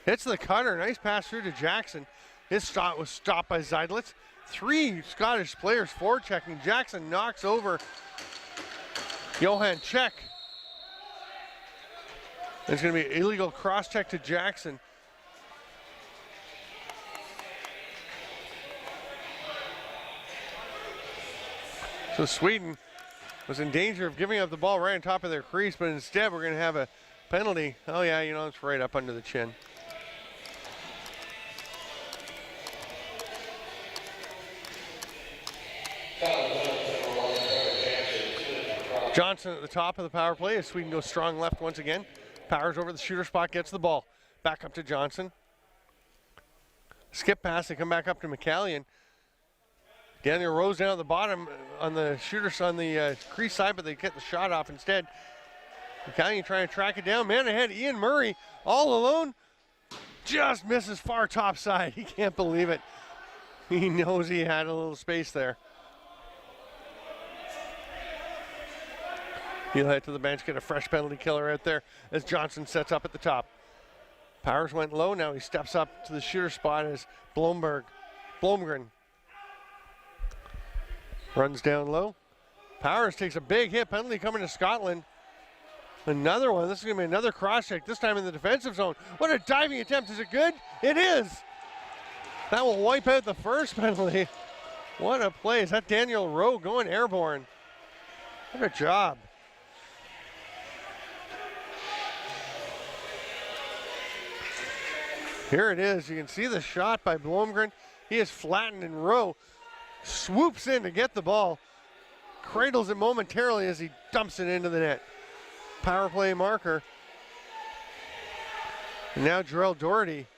hits the cutter. Nice pass through to Jackson. His shot was stopped by Zeidlitz. 3 Scottish players forechecking. Jackson knocks over Johan Czech. There's going to be illegal cross-check to Jackson. So Sweden was in danger of giving up the ball right on top of their crease, but instead we're going to have a penalty. Oh yeah, you know, it's right up under the chin. Johnson at the top of the power play as Sweden goes strong left once again. Powers over the shooter spot, gets the ball. Back up to Johnson. Skip pass, they come back up to McCallion. Daniel Rose down at the bottom on the shooters on the crease side, but they get the shot off instead. McCallion trying to track it down. Man ahead, Ian Murray all alone. Just misses far top side. He can't believe it. He knows he had a little space there. He'll head to the bench, get a fresh penalty killer out there as Johnson sets up at the top. Powers went low, now he steps up to the shooter spot as Blomgren runs down low. Powers takes a big hit, penalty coming to Scotland. Another one, this is gonna be another cross check, this time in the defensive zone. What a diving attempt, is it good? It is! That will wipe out the first penalty. What a play, is that Daniel Rowe going airborne? What a job. Here it is. You can see the shot by Blomgren. He is flattened, and Rowe swoops in to get the ball, cradles it momentarily as he dumps it into the net. Power play marker. And now Jarrell Doherty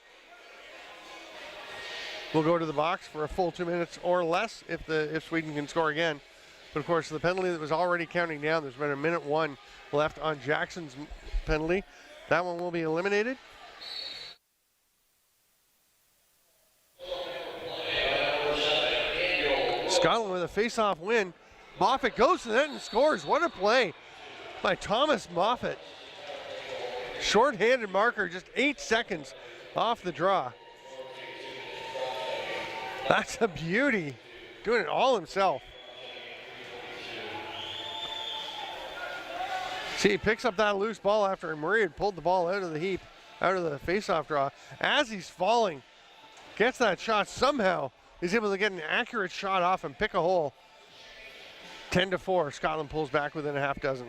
will go to the box for a full 2 minutes or less if Sweden can score again. But of course, the penalty that was already counting down, there's been a minute 1 left on Jackson's penalty. That one will be eliminated. Scotland with a face-off win. Moffat goes to the net and scores. What a play by Thomas Moffat. Short-handed marker, just 8 seconds off the draw. That's a beauty. Doing it all himself. See, he picks up that loose ball after Murray had pulled the ball out of the heap, out of the face-off draw. As he's falling, gets that shot somehow. He's able to get an accurate shot off and pick a hole. 10-4, Scotland pulls back within a half dozen.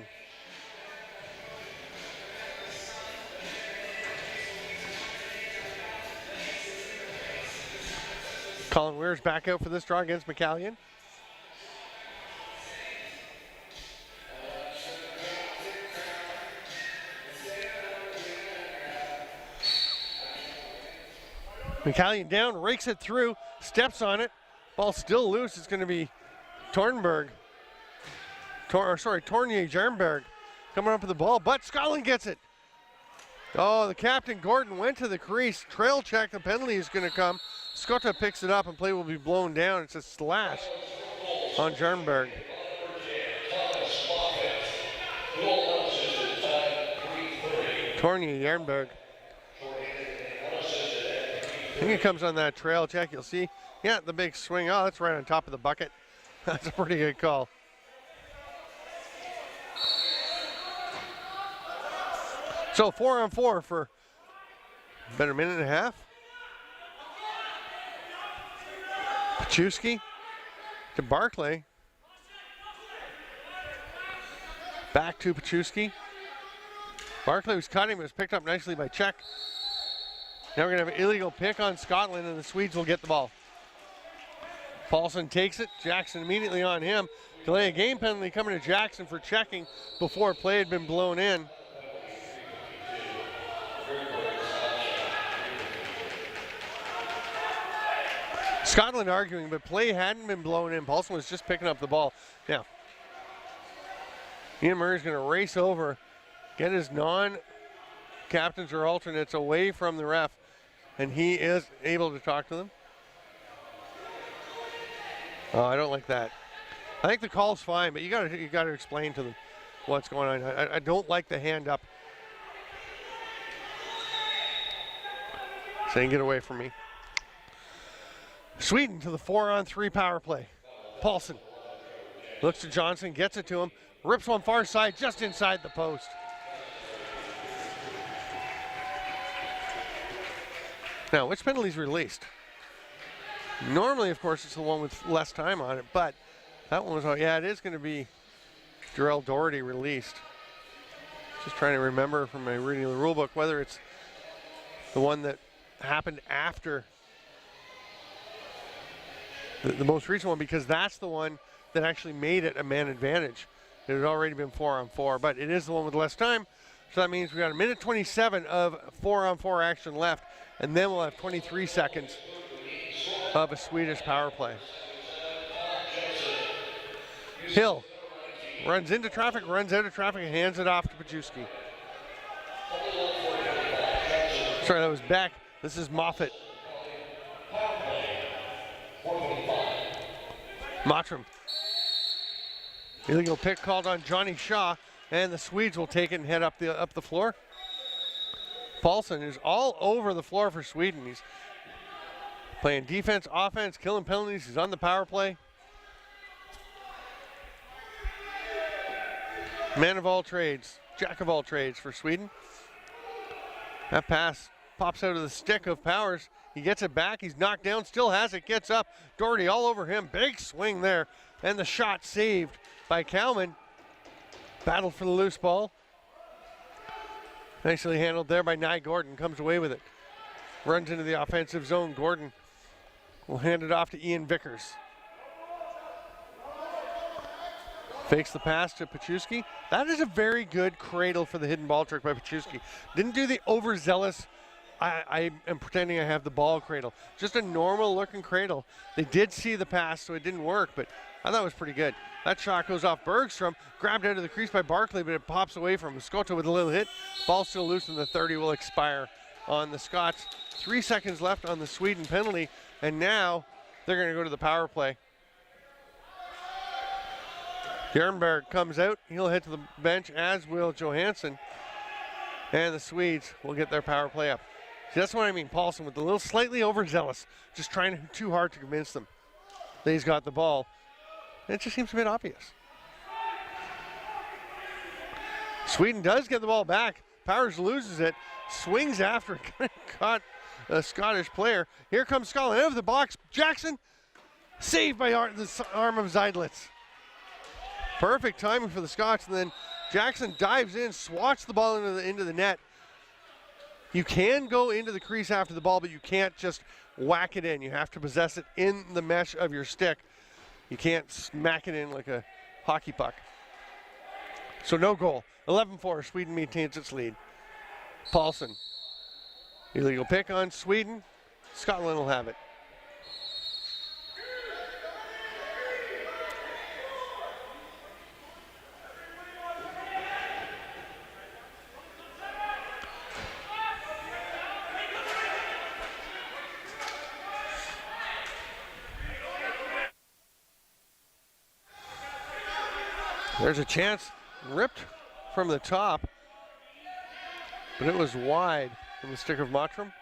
Colin Weir's back out for this draw against McCallion. McCallion down, rakes it through, steps on it. Ball still loose. It's going to be Tornier Jarnberg coming up with the ball, but Scotland gets it. Oh, the captain, Gordon, went to the crease. Trail check, the penalty is going to come. Scotta picks it up and play will be blown down. It's a slash on Jarnberg. Tornier Jarnberg. I think it comes on that trail check. You'll see, yeah, the big swing. Oh, that's right on top of the bucket. That's a pretty good call. So 4-on-4 for about a minute and a half. Pachuski to Barclay. Back to Pachuski. Barclay was cutting, but was picked up nicely by Czech. Now we're going to have an illegal pick on Scotland, and the Swedes will get the ball. Paulson takes it. Jackson immediately on him. Delay a game penalty coming to Jackson for checking before play had been blown in. Scotland arguing, but play hadn't been blown in. Paulson was just picking up the ball. Now, Ian Murray's going to race over, get his non-captains or alternates away from the ref, and he is able to talk to them. Oh, I don't like that. I think the call's fine, but you gotta explain to them what's going on. I don't like the hand up. Saying get away from me. Sweden to the 4-on-3 power play. Paulson looks to Johnson, gets it to him, rips one far side just inside the post. Now, which penalty's released? Normally, of course, it's the one with less time on it, but that one was, yeah, it is going to be Jarrell Doherty released. Just trying to remember from my reading of the rule book whether it's the one that happened after the most recent one, because that's the one that actually made it a man advantage. It had already been 4-on-4, but it is the one with less time. So that means we got a minute 27 of 4-on-4 action left, and then we'll have 23 seconds of a Swedish power play. Hill runs into traffic, runs out of traffic, and hands it off to Paczewski. Sorry, that was Beck. This is Moffat. Mottram. Illegal pick called on Johnny Shaw, and the Swedes will take it and head up the floor. Paulson is all over the floor for Sweden. He's playing defense, offense, killing penalties. He's on the power play. Man of all trades, jack of all trades for Sweden. That pass pops out of the stick of Powers. He gets it back. He's knocked down, still has it, gets up. Doherty all over him. Big swing there. And the shot saved by Kalman. Battle for the loose ball. Nicely handled there by Nye Gordon. Comes away with it. Runs into the offensive zone. Gordon will hand it off to Ian Vickers. Fakes the pass to Paczewski. That is a very good cradle for the hidden ball trick by Paczewski. Didn't do the overzealous, I am pretending I have the ball cradle. Just a normal looking cradle. They did see the pass, so it didn't work, but I thought it was pretty good. That shot goes off Bergstrom, grabbed out of the crease by Barkley, but it pops away from Scotto with a little hit. Ball still loose, and the 30 will expire on the Scots. 3 seconds left on the Sweden penalty, and now they're going to go to the power play. Bjornberg comes out. He'll head to the bench, as will Johansson. And the Swedes will get their power play up. See, that's what I mean. Paulson with a little slightly overzealous, just trying too hard to convince them that he's got the ball. And it just seems a bit obvious. Sweden does get the ball back. Powers loses it, swings after it, caught a Scottish player. Here comes Scotland out of the box. Jackson, saved by the arm of Zeidlitz. Perfect timing for the Scots, and then Jackson dives in, swats the ball into the net. You can go into the crease after the ball, but you can't just whack it in. You have to possess it in the mesh of your stick. You can't smack it in like a hockey puck. So no goal. 11-4, Sweden maintains its lead. Paulson, illegal pick on Sweden. Scotland will have it. There's a chance, ripped from the top, but it was wide from the stick of Mottram.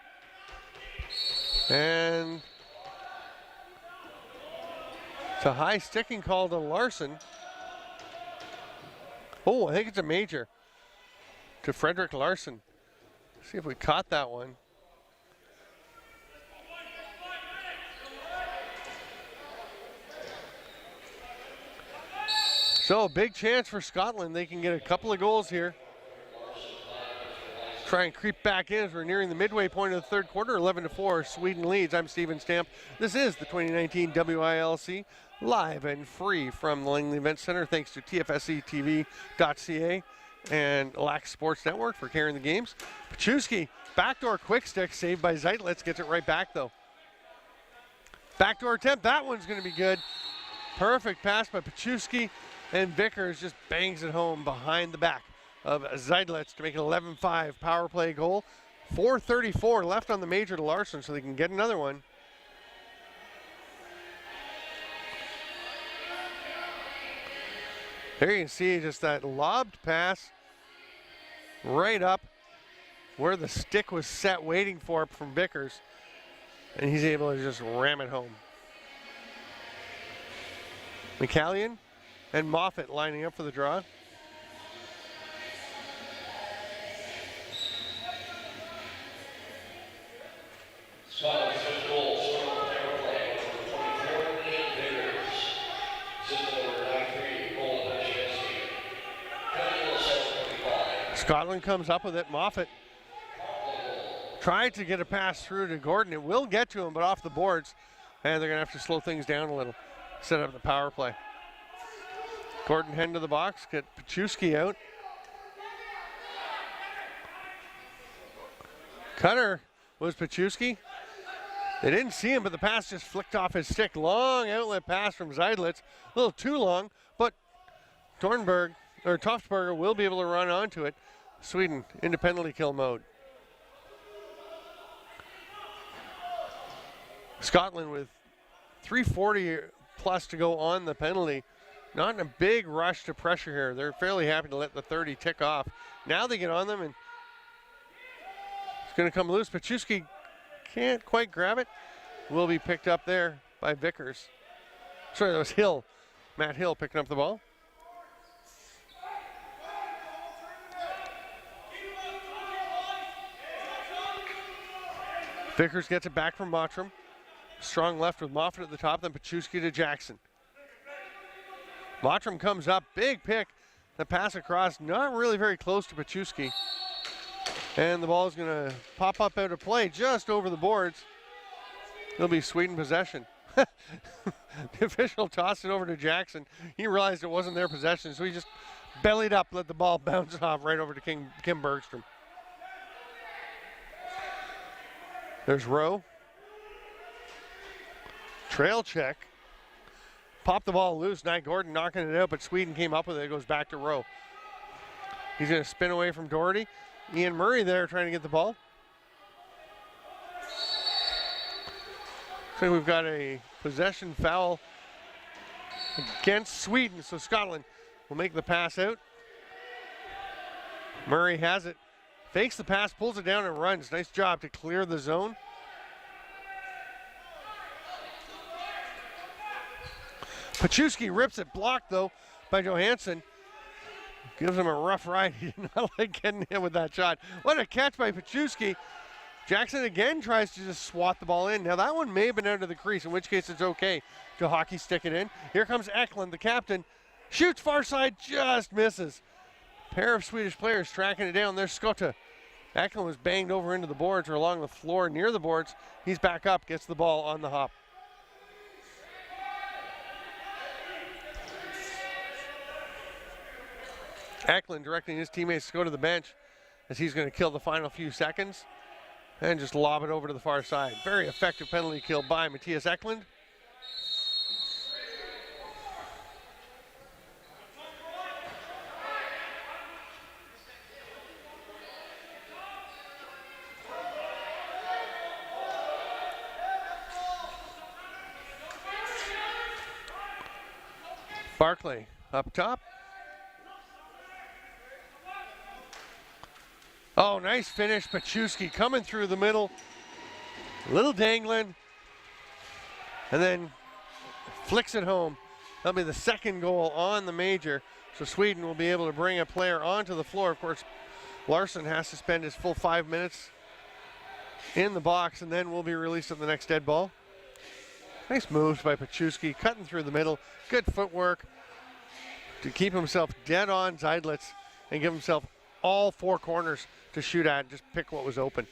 And it's a high sticking call to Larson. Oh, I think it's a major to Frederick Larson. See if we caught that one. So a big chance for Scotland. They can get a couple of goals here. Try and creep back in as we're nearing the midway point of the third quarter. 11-4, Sweden leads. I'm Steven Stamp. This is the 2019 WILC, live and free from the Langley Event Center, thanks to TFSCTV.ca and Lax Sports Network for carrying the games. Paczewski, backdoor quick stick, saved by Zeitlitz, gets it right back though. Backdoor attempt, that one's gonna be good. Perfect pass by Paczewski. And Vickers just bangs it home behind the back of Zeidlitz to make an 11-5 power play goal. 4:34 left on the major to Larson, so they can get another one. There you can see just that lobbed pass right up where the stick was set waiting for it from Vickers. And he's able to just ram it home. McCallion and Moffat lining up for the draw. Scotland's fifth goal, scored on the power play, number 24, Ian Vickers. Assistant number 93, Cole Paczynski. Penalty 7:25. Scotland comes up with it. Moffat tried to get a pass through to Gordon. It will get to him, but off the boards. And they're going to have to slow things down a little. Set up the power play. Gordon heading to the box. Get Paczynski out. Cutter was Paczynski. They didn't see him, but the pass just flicked off his stick. Long outlet pass from Zeidlitz. A little too long, but Toftberger will be able to run onto it. Sweden into penalty kill mode. Scotland with 3:40 plus to go on the penalty. Not in a big rush to pressure here. They're fairly happy to let the 30 tick off. Now they get on them, and it's going to come loose. Paczynski can't quite grab it. Will be picked up there by Vickers. Sorry, that was Hill. Matt Hill picking up the ball. Vickers gets it back from Mottram. Strong left with Moffat at the top, then Paczynski to Jackson. Mottram comes up, big pick. The pass across, not really very close to Paczynski. And the ball is going to pop up out of play just over the boards. It'll be Sweden possession. The official tossed it over to Jackson. He realized it wasn't their possession, so he just bellied up, let the ball bounce off right over to Kim Bergstrom. There's Rowe. Trail check. Popped the ball loose. Nye Gordon knocking it out, but Sweden came up with it. It goes back to Rowe. He's going to spin away from Doherty. Ian Murray there trying to get the ball. So we've got a possession foul against Sweden. So Scotland will make the pass out. Murray has it. Fakes the pass, pulls it down and runs. Nice job to clear the zone. Paczynski rips it, blocked though by Johansson. Gives him a rough ride. He did not like getting hit with that shot. What a catch by Paczynski. Jackson again tries to just swat the ball in. Now that one may have been out of the crease, in which case it's okay to hockey stick it in. Here comes Eklund, the captain. Shoots far side, just misses. Pair of Swedish players tracking it down. There's Skotta. Eklund was banged over into the boards or along the floor near the boards. He's back up, gets the ball on the hop. Eklund directing his teammates to go to the bench as he's going to kill the final few seconds and just lob it over to the far side. Very effective penalty kill by Matthias Eklund. Barclay up top. Oh, nice finish. Paczynski coming through the middle. Little dangling. And then flicks it home. That'll be the second goal on the major. So Sweden will be able to bring a player onto the floor. Of course, Larson has to spend his full 5 minutes in the box and then will be released on the next dead ball. Nice moves by Paczynski, cutting through the middle. Good footwork to keep himself dead on Zeidlitz and give himself all four corners to shoot at, just pick what was open.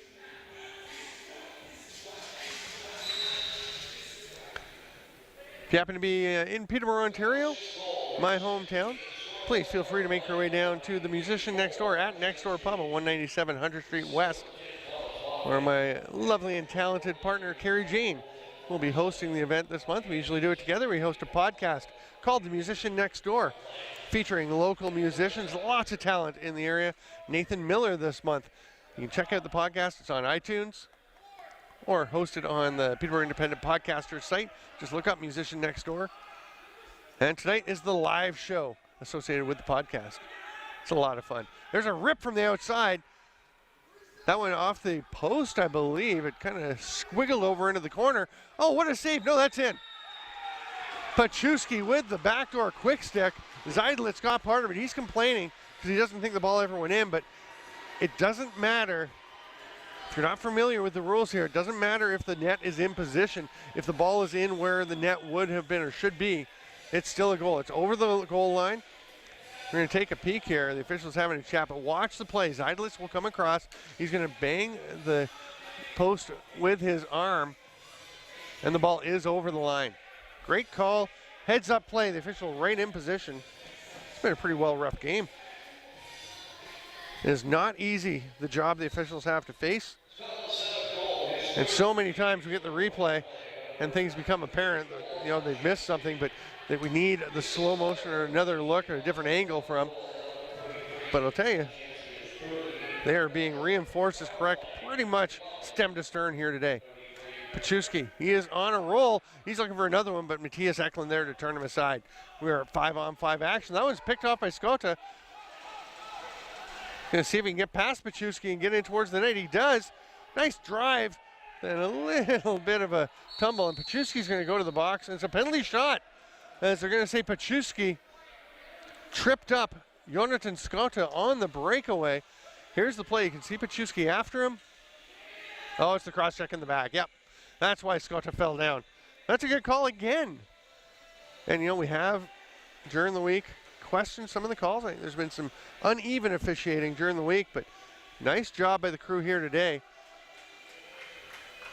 If you happen to be in Peterborough, Ontario, my hometown, please feel free to make your way down to the Musician Next Door at Next Door Pub on 197 100th Street West, where my lovely and talented partner, Carrie Jane, will be hosting the event this month. We usually do it together. We host a podcast called The Musician Next Door, featuring local musicians, lots of talent in the area. Nathan Miller this month. You can check out the podcast. It's on iTunes or hosted on the Peterborough Independent Podcasters site. Just look up Musician Next Door. And tonight is the live show associated with the podcast. It's a lot of fun. There's a rip from the outside. That went off the post, I believe. It kind of squiggled over into the corner. Oh, what a save. No, that's in. Pachuski with the backdoor quick stick. Zeidlitz got part of it. He's complaining because he doesn't think the ball ever went in, but it doesn't matter. If you're not familiar with the rules here, it doesn't matter if the net is in position. If the ball is in where the net would have been or should be, it's still a goal. It's over the goal line. We're going to take a peek here. The official's having a chat, but watch the play. Zeidlitz will come across. He's going to bang the post with his arm, and the ball is over the line. Great call. Heads up play. The official right in position. It's been a pretty well rough game. It is not easy, the job the officials have to face. And so many times we get the replay and things become apparent that, you know, they've missed something, but that we need the slow motion or another look or a different angle from. But I'll tell you, they are being reinforced as correct pretty much stem to stern here today. Pachuski, he is on a roll. He's looking for another one, but Matthias Eklund there to turn him aside. We are at 5-on-5 action. That one's picked off by Skota. Gonna see if he can get past Pachuski and get in towards the net. He does. Nice drive and a little bit of a tumble, and Pachuski's gonna go to the box, and it's a penalty shot. As they're gonna say Pachuski tripped up Jonathan Skota on the breakaway. Here's the play. You can see Pachuski after him. Oh, it's the cross check in the back. Yep. That's why Skota fell down. That's a good call again. And, you know, we have, during the week, questioned some of the calls. I think there's been some uneven officiating during the week, but nice job by the crew here today.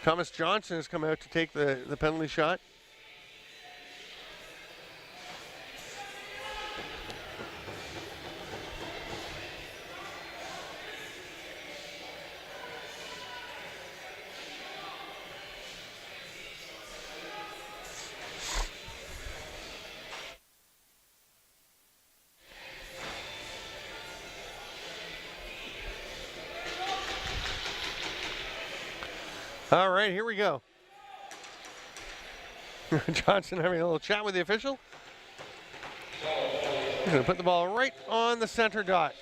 Thomas Johnson has come out to take the penalty shot. All right, here we go. Johnson having a little chat with the official. He's going to put the ball right on the center dot.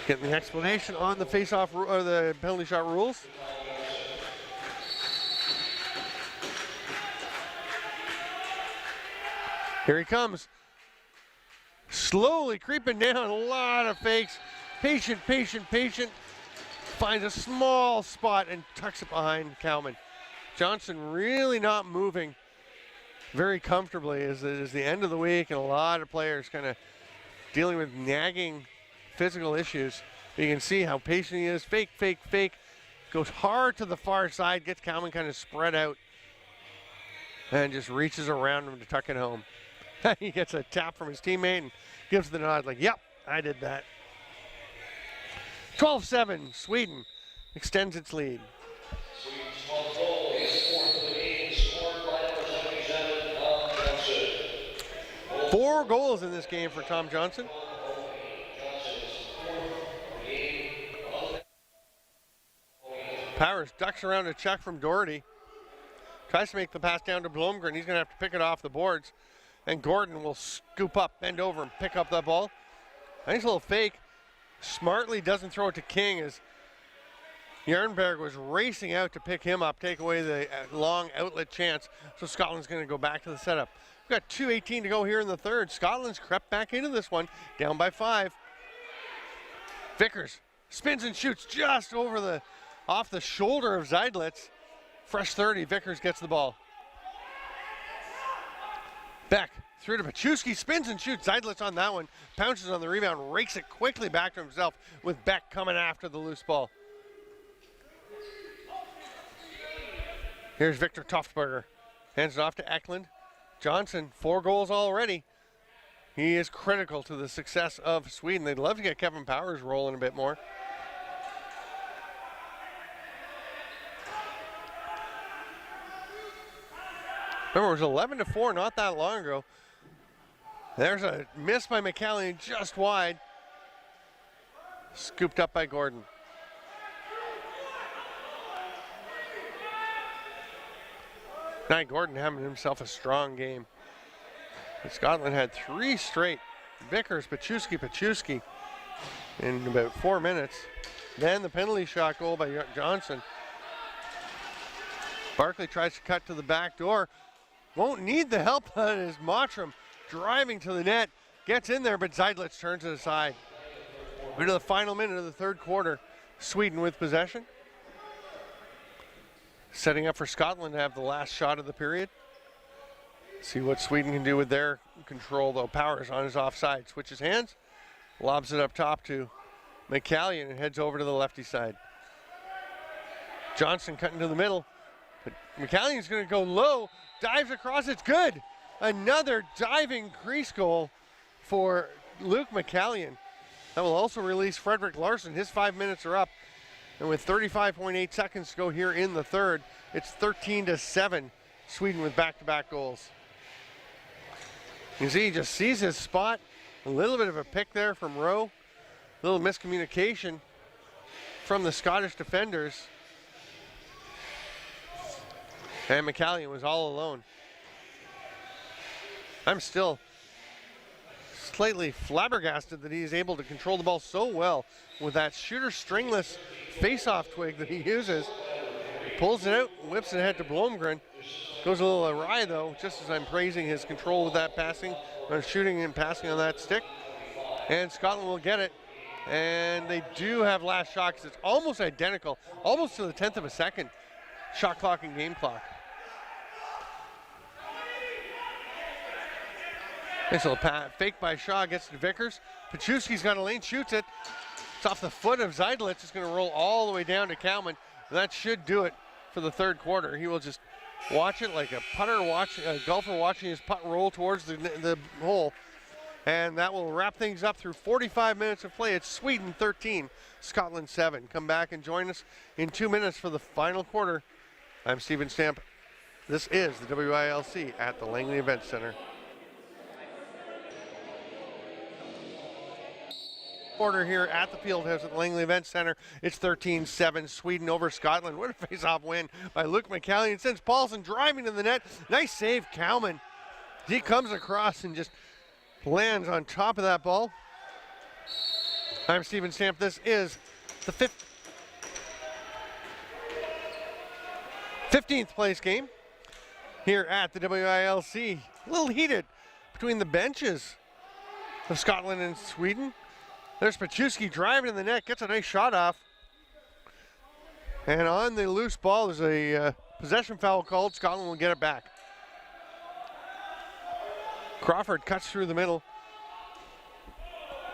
Getting the explanation on the face-off or the penalty shot rules. Here he comes. Slowly creeping down, a lot of fakes. Patient, patient, patient. Finds a small spot and tucks it behind Cowman. Johnson really not moving very comfortably as it is the end of the week and a lot of players kind of dealing with nagging physical issues. You can see how patient he is. Fake, fake, fake. Goes hard to the far side, gets Cowman kind of spread out and just reaches around him to tuck it home. He gets a tap from his teammate and gives the nod like, yep, I did that. 12-7, Sweden extends its lead. Sweden's 12th goal, his fourth of the game, scored by number 77, Tom Johnson. 4 goals in this game for Tom Johnson. Powers ducks around a check from Doherty. Tries to make the pass down to Blomgren. He's going to have to pick it off the boards. And Gordon will scoop up, bend over, and pick up that ball. Nice little fake. Smartly doesn't throw it to King as Jernberg was racing out to pick him up, take away the long outlet chance. So Scotland's going to go back to the setup. We've got 2:18 to go here in the third. Scotland's crept back into this one, down by 5. Vickers spins and shoots just over off the shoulder of Zeidlitz. Fresh 30, Vickers gets the ball. Beck through to Pachuski, spins and shoots. Zeidlitz on that one, pounces on the rebound, rakes it quickly back to himself with Beck coming after the loose ball. Here's Victor Toftberger, hands it off to Eklund. Johnson, 4 goals already. He is critical to the success of Sweden. They'd love to get Kevin Powers rolling a bit more. Remember, it was 11-4 not that long ago. There's a miss by McCallion just wide. Scooped up by Gordon. Now Gordon having himself a strong game. But Scotland had 3 straight. Vickers, Paczewski in about 4 minutes. Then the penalty shot goal by Johnson. Barkley tries to cut to the back door. Won't need the help as Mottram driving to the net. Gets in there, but Zeidlitz turns it aside. Into the final minute of the third quarter. Sweden with possession. Setting up for Scotland to have the last shot of the period. See what Sweden can do with their control, though. Powers on his offside. Switches hands. Lobs it up top to McCallion and heads over to the lefty side. Johnson cutting to the middle. But McCallion's going to go low. Dives across. It's good. Another diving crease goal for Luke McCallion. That will also release Frederick Larson. His 5 minutes are up. And with 35.8 seconds to go here in the third, it's 13-7. Sweden with back-to-back goals. You see, he just sees his spot. A little bit of a pick there from Rowe. A little miscommunication from the Scottish defenders. And McCallion was all alone. I'm still slightly flabbergasted that he's able to control the ball so well with that shooter stringless face-off twig that he uses. Pulls it out, whips it ahead to Blomgren. Goes a little awry though, just as I'm praising his control with that passing, shooting and passing on that stick. And Scotland will get it. And they do have last shot because it's almost identical, almost to the 10th of a second. Shot clock and game clock. Nice little fake by Shaw, gets to Vickers. Paczewski's got a lane, shoots it. It's off the foot of Zeidlitz. It's going to roll all the way down to Kalman. That should do it for the third quarter. He will just watch it like a golfer watching his putt roll towards the hole. And that will wrap things up through 45 minutes of play. It's Sweden 13, Scotland 7. Come back and join us in 2 minutes for the final quarter. I'm Stephen Stamp. This is the WILC at the Langley Event Center. Quarter here at the Fieldhouse at the Langley Event Center. It's 13-7, Sweden over Scotland. What a face-off win by Luke McCallion. Sends Paulson driving to the net. Nice save, Kalman. He comes across and just lands on top of that ball. I'm Stephen Stamp. This is the 15th place game here at the WILC. A little heated between the benches of Scotland and Sweden. There's Paczewski driving in the net, gets a nice shot off. And on the loose ball, there's a possession foul called. Scotland will get it back. Crawford cuts through the middle.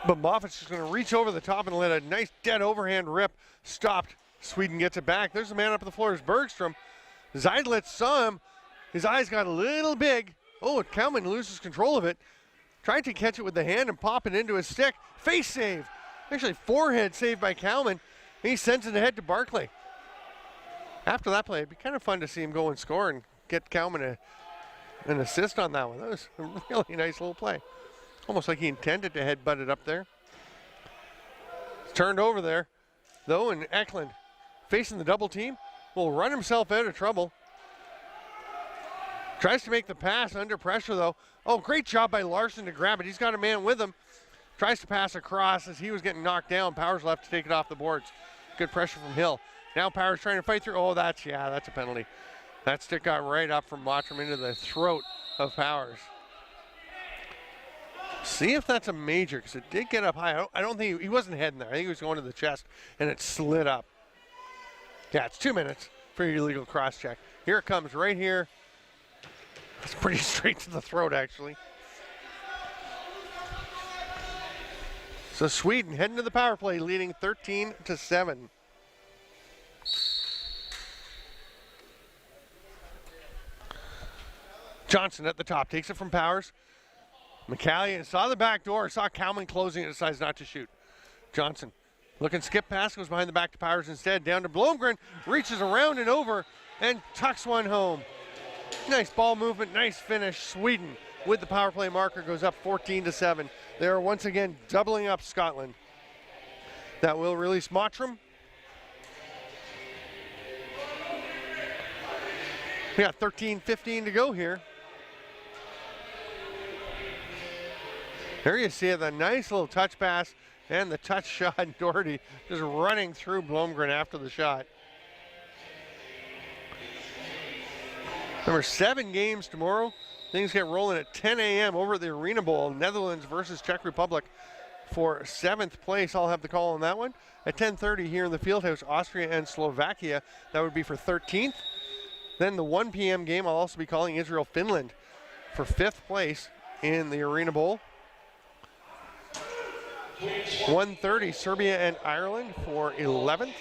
But Moffat's just going to reach over the top and let a nice dead overhand rip. Stopped. Sweden gets it back. There's the man up on the floor. Is Bergstrom. Zeidlitz saw him. His eyes got a little big. Oh, Kalman loses control of it. Tried to catch it with the hand and pop it into his stick. Face save. Actually, forehead save by Kalman. He sends it ahead to Barkley. After that play, it'd be kind of fun to see him go and score and get Kalman an assist on that one. That was a really nice little play. Almost like he intended to headbutt it up there. It's turned over there, though, and Eklund, facing the double team, will run himself out of trouble. Tries to make the pass under pressure, though. Oh, great job by Larson to grab it. He's got a man with him. Tries to pass across as he was getting knocked down. Powers left to take it off the boards. Good pressure from Hill. Now Powers trying to fight through. Oh, that's a penalty. That stick got right up from Mottram into the throat of Powers. See if that's a major, because it did get up high. I don't think he wasn't heading there. I think he was going to the chest, and it slid up. Yeah, it's 2 minutes for your illegal cross check. Here it comes right here. It's pretty straight to the throat, actually. So Sweden heading to the power play, leading 13-7. Johnson at the top, takes it from Powers. McCallion saw the back door, saw Kalman closing it, decides not to shoot. Johnson looking skip pass, goes behind the back to Powers instead. Down to Blomgren, reaches around and over and tucks one home. Nice ball movement, nice finish. Sweden with the power play marker goes up 14-7. They are once again doubling up Scotland. That will release Mottram. We got 13-15 to go here. There you see it, the nice little touch pass and the touch shot. Doherty just running through Blomgren after the shot. Number 7 games tomorrow. Things get rolling at 10 a.m. over at the Arena Bowl. Netherlands versus Czech Republic for 7th place. I'll have the call on that one. At 10:30 here in the Fieldhouse, Austria and Slovakia. That would be for 13th. Then the 1 p.m. game, I'll also be calling Israel-Finland for 5th place in the Arena Bowl. 1:30, Serbia and Ireland for 11th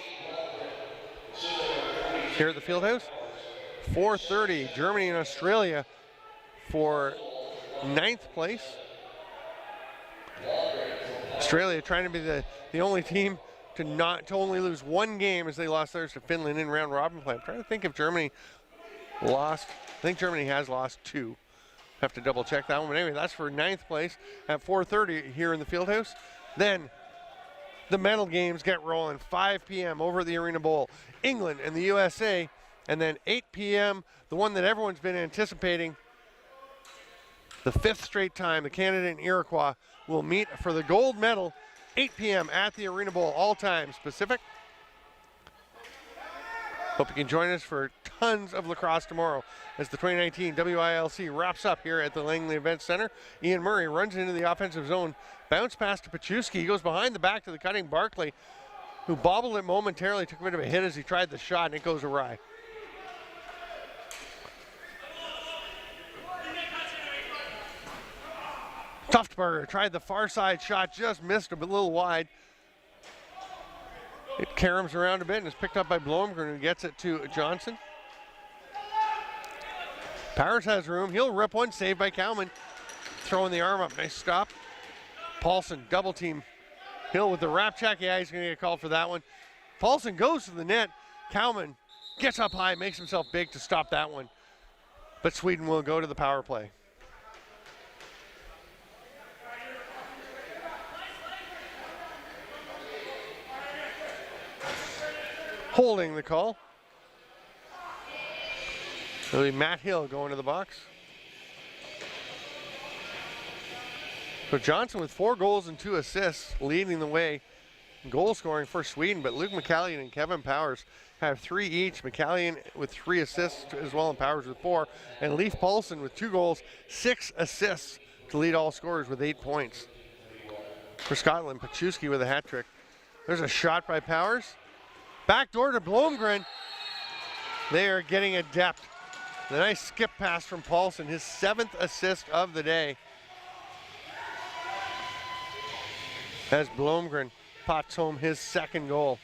here at the Fieldhouse. 4:30, Germany and Australia for 9th place. Australia trying to be the only team to only lose 1 game as they lost theirs to Finland in round robin play. I'm trying to think if Germany lost. I think Germany has lost 2. Have to double check that one. But anyway, that's for 9th place at 4:30 here in the Fieldhouse. Then the medal games get rolling. 5 p.m. over at the Arena Bowl. England and the USA. And then 8 p.m., the one that everyone's been anticipating, the 5th straight time the Canada and Iroquois will meet for the gold medal. 8 p.m. at the Arena Bowl, all times Pacific. Hope you can join us for tons of lacrosse tomorrow as the 2019 WILC wraps up here at the Langley Event Center. Ian Murray runs into the offensive zone, bounce pass to Pachuski. He goes behind the back to the cutting Barkley, who bobbled it momentarily, took a bit of a hit as he tried the shot, and it goes awry. Tuftberger tried the far side shot, just missed a little wide. It caroms around a bit and is picked up by Blomgren, who gets it to Johnson. Powers has room. He'll rip one, saved by Cowman. Throwing the arm up, nice stop. Paulson, double team. Hill with the wrap check. Yeah, he's going to get called for that one. Paulson goes to the net. Cowman gets up high, makes himself big to stop that one. But Sweden will go to the power play. Holding the call. It'll be Matt Hill going to the box. So Johnson with 4 goals and 2 assists, leading the way in goal scoring for Sweden. But Luke McCallion and Kevin Powers have 3 each. McCallion with 3 assists as well, and Powers with 4. And Leif Paulson with 2 goals, 6 assists to lead all scorers with 8 points. For Scotland, Pachuski with a hat trick. There's a shot by Powers. Backdoor to Blomgren. They are getting adept. The nice skip pass from Paulson, his 7th assist of the day. As Blomgren pots home his 2nd goal.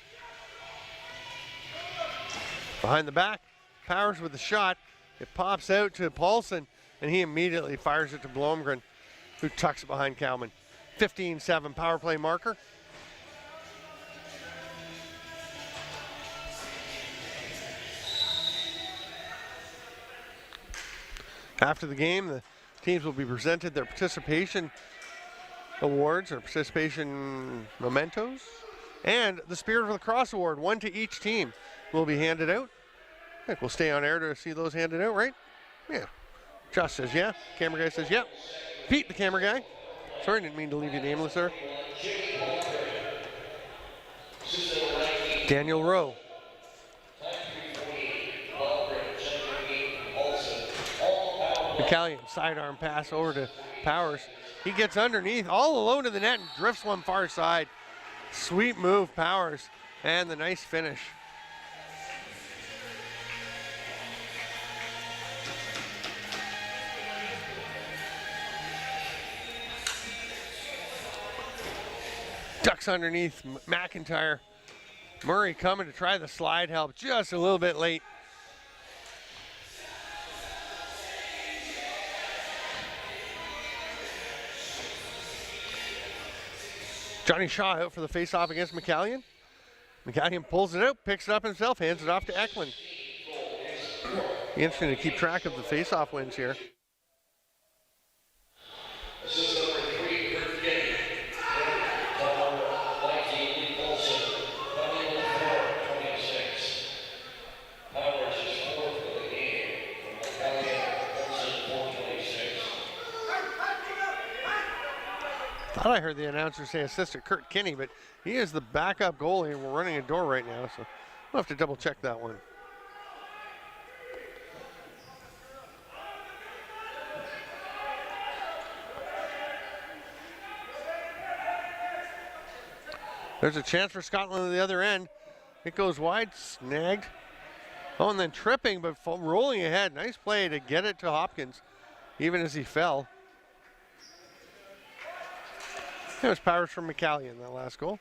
Behind the back, Powers with the shot. It pops out to Paulson, and he immediately fires it to Blomgren, who tucks it behind Cowman. 15-7 power play marker. After the game, the teams will be presented their participation awards or participation mementos, and the Spirit of Lacrosse Award, 1 to each team, will be handed out. I think we'll stay on air to see those handed out, right? Yeah. Josh says yeah. Camera guy says yeah. Pete, the camera guy. Sorry, didn't mean to leave you nameless there. Daniel Rowe. McCallion, sidearm pass over to Powers. He gets underneath, all alone to the net, and drifts one far side. Sweet move, Powers, and the nice finish. Ducks underneath McIntyre. Murray coming to try the slide help, just a little bit late. Johnny Shaw out for the face-off against McCallion. McCallion pulls it out, picks it up himself, hands it off to Eklund. Be interesting to keep track of the face-off wins here. Thought I heard the announcer say assistant Kurt Kinney, but he is the backup goalie, and we're running a door right now, so we'll have to double check that one. There's a chance for Scotland at the other end. It goes wide, snagged. Oh, and then tripping, but rolling ahead. Nice play to get it to Hopkins, even as he fell. It was powers from McCallion, that last goal.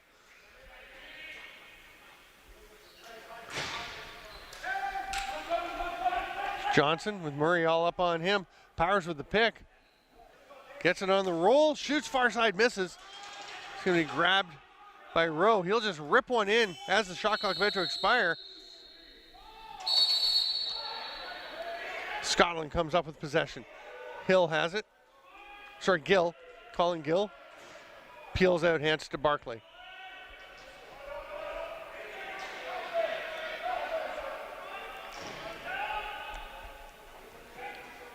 Johnson with Murray all up on him. Powers with the pick. Gets it on the roll, shoots far side, misses. It's going to be grabbed by Rowe. He'll just rip one in as the shot clock about to expire. Scotland comes up with possession. Hill has it. Sorry, Gill. Colin Gill. Peels out, hands to Barkley.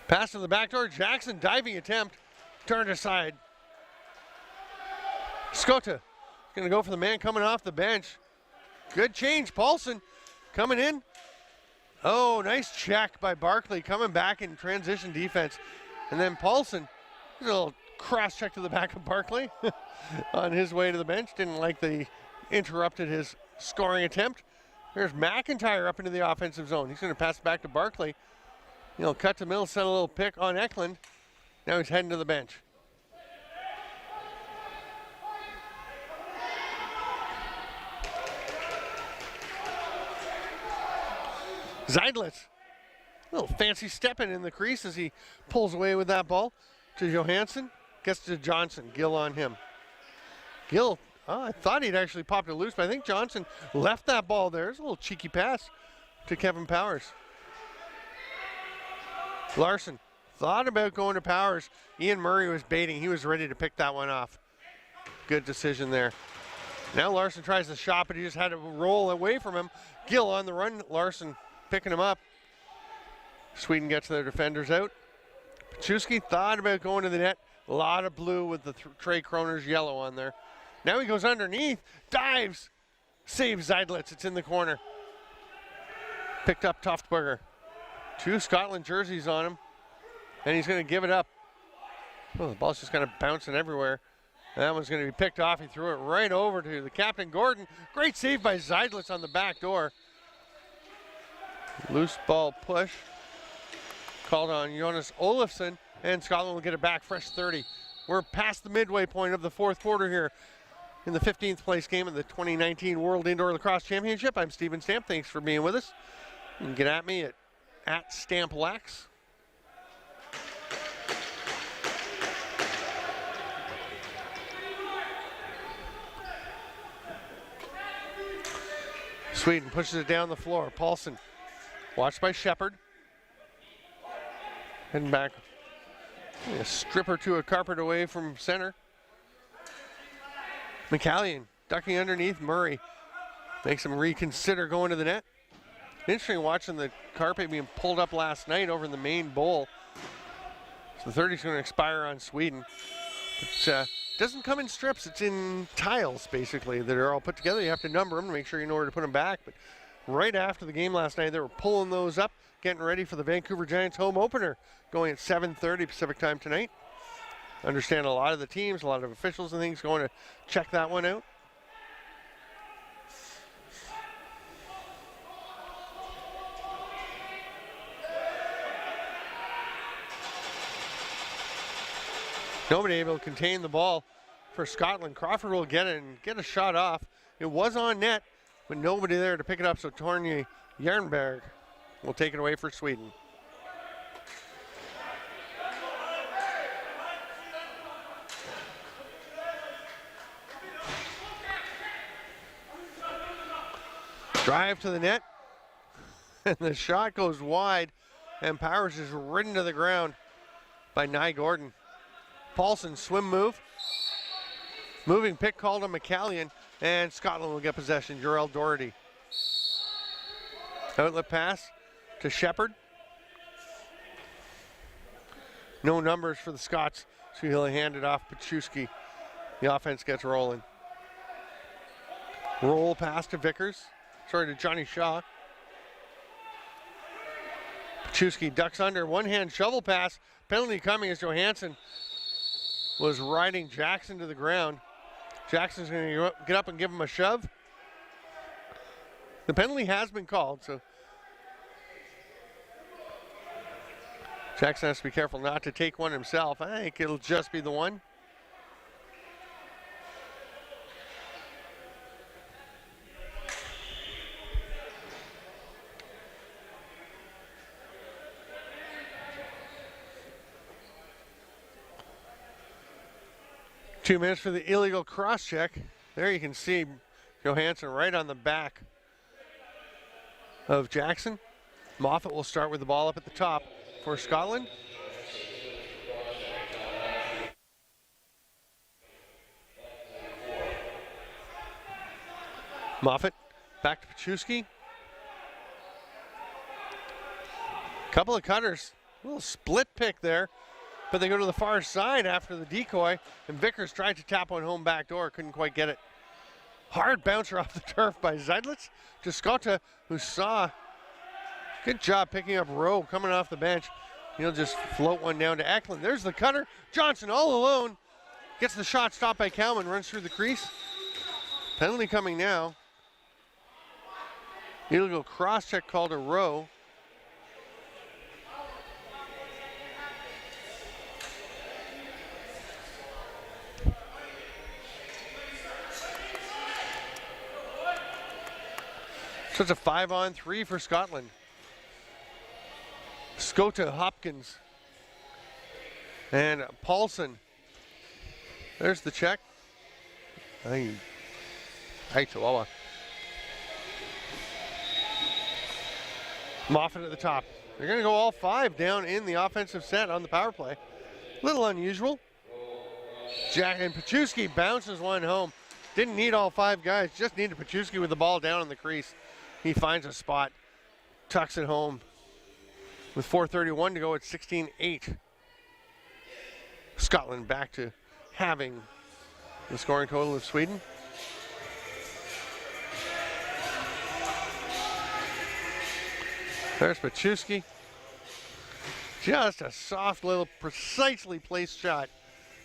Pass to the back door. Jackson diving attempt. Turned aside. Skota going to go for the man coming off the bench. Good change. Paulson coming in. Oh, nice check by Barkley coming back in transition defense. And then Paulson, a little cross check to the back of Barkley on his way to the bench. Didn't like that he interrupted his scoring attempt. There's McIntyre up into the offensive zone. He's going to pass it back to Barkley. He'll cut to middle, send a little pick on Eklund. Now he's heading to the bench. Zeidlitz, a little fancy stepping in the crease as he pulls away with that ball to Johansson. Gets to Johnson, Gill on him. Gill, I thought he'd actually popped it loose, but I think Johnson left that ball there. It's a little cheeky pass to Kevin Powers. Larson thought about going to Powers. Ian Murray was baiting. He was ready to pick that one off. Good decision there. Now Larson tries the shot, but he just had to roll away from him. Gill on the run. Larson picking him up. Sweden gets their defenders out. Pachuski thought about going to the net. A lot of blue with the Trey Kroner's yellow on there. Now he goes underneath, dives, saves Zeidlitz. It's in the corner. Picked up Toftberger. 2 Scotland jerseys on him, and he's going to give it up. Oh, the ball's just kind of bouncing everywhere. That one's going to be picked off. He threw it right over to the captain, Gordon. Great save by Zeidlitz on the back door. Loose ball push. Called on Jonas Olofsson, and Scotland will get it back, fresh 30. We're past the midway point of the fourth quarter here in the 15th place game of the 2019 World Indoor Lacrosse Championship. I'm Steven Stamp. Thanks for being with us. You can get at me at StampLax. Sweden pushes it down the floor. Paulson, watched by Shepard. Heading back. A stripper to a carpet away from center. McCallion ducking underneath Murray. Makes him reconsider going to the net. Interesting watching the carpet being pulled up last night over in the main bowl. So the 30 is going to expire on Sweden. It doesn't come in strips. It's in tiles, basically, that are all put together. You have to number them to make sure you know where to put them back. But right after the game last night, they were pulling those up, getting ready for the Vancouver Giants home opener, going at 7:30 Pacific time tonight. Understand a lot of the teams, a lot of officials and things going to check that one out. Nobody able to contain the ball for Scotland. Crawford will get it and get a shot off. It was on net, but nobody there to pick it up, so Tornje Jernberg will take it away for Sweden. Drive to the net, and the shot goes wide, and Powers is ridden to the ground by Nye Gordon. Paulson swim move. Moving pick called on McCallion, and Scotland will get possession. Jarrell Doherty. Outlet pass to Shepard. No numbers for the Scots, so he'll hand it off Pachuski. The offense gets rolling. Roll pass to Vickers. Sorry, to Johnny Shaw. Pachuski ducks under. One-hand shovel pass. Penalty coming as Johansson was riding Jackson to the ground. Jackson's going to get up and give him a shove. The penalty has been called, so Jackson has to be careful not to take one himself. I think it'll just be the one. Two minutes for the illegal cross check. There you can see Johansson right on the back of Jackson. Moffat will start with the ball up at the top for Scotland. Moffat back to Pachuski. Couple of cutters. A little split pick there. But they go to the far side after the decoy, and Vickers tried to tap one home back door, couldn't quite get it. Hard bouncer off the turf by Zeidlitz to Scotta, who saw. Good job picking up Rowe coming off the bench. He'll just float one down to Eklund. There's the cutter. Johnson all alone. Gets the shot stopped by Kalman, runs through the crease. Penalty coming now. Illegal cross check called to Rowe. So it's a 5-on-3 for Scotland. Scotta, Hopkins, and Paulson. There's the check. Hi, Chihuahua. Moffat at the top. They're going to go all five down in the offensive set on the power play. A little unusual. Jack and Pachuski bounces one home. Didn't need all five guys, just needed Pachuski with the ball down in the crease. He finds a spot, tucks it home. With 4:31 to go, it's 16-8. Scotland back to having the scoring total of Sweden. There's Pachuski. Just a soft little, precisely placed shot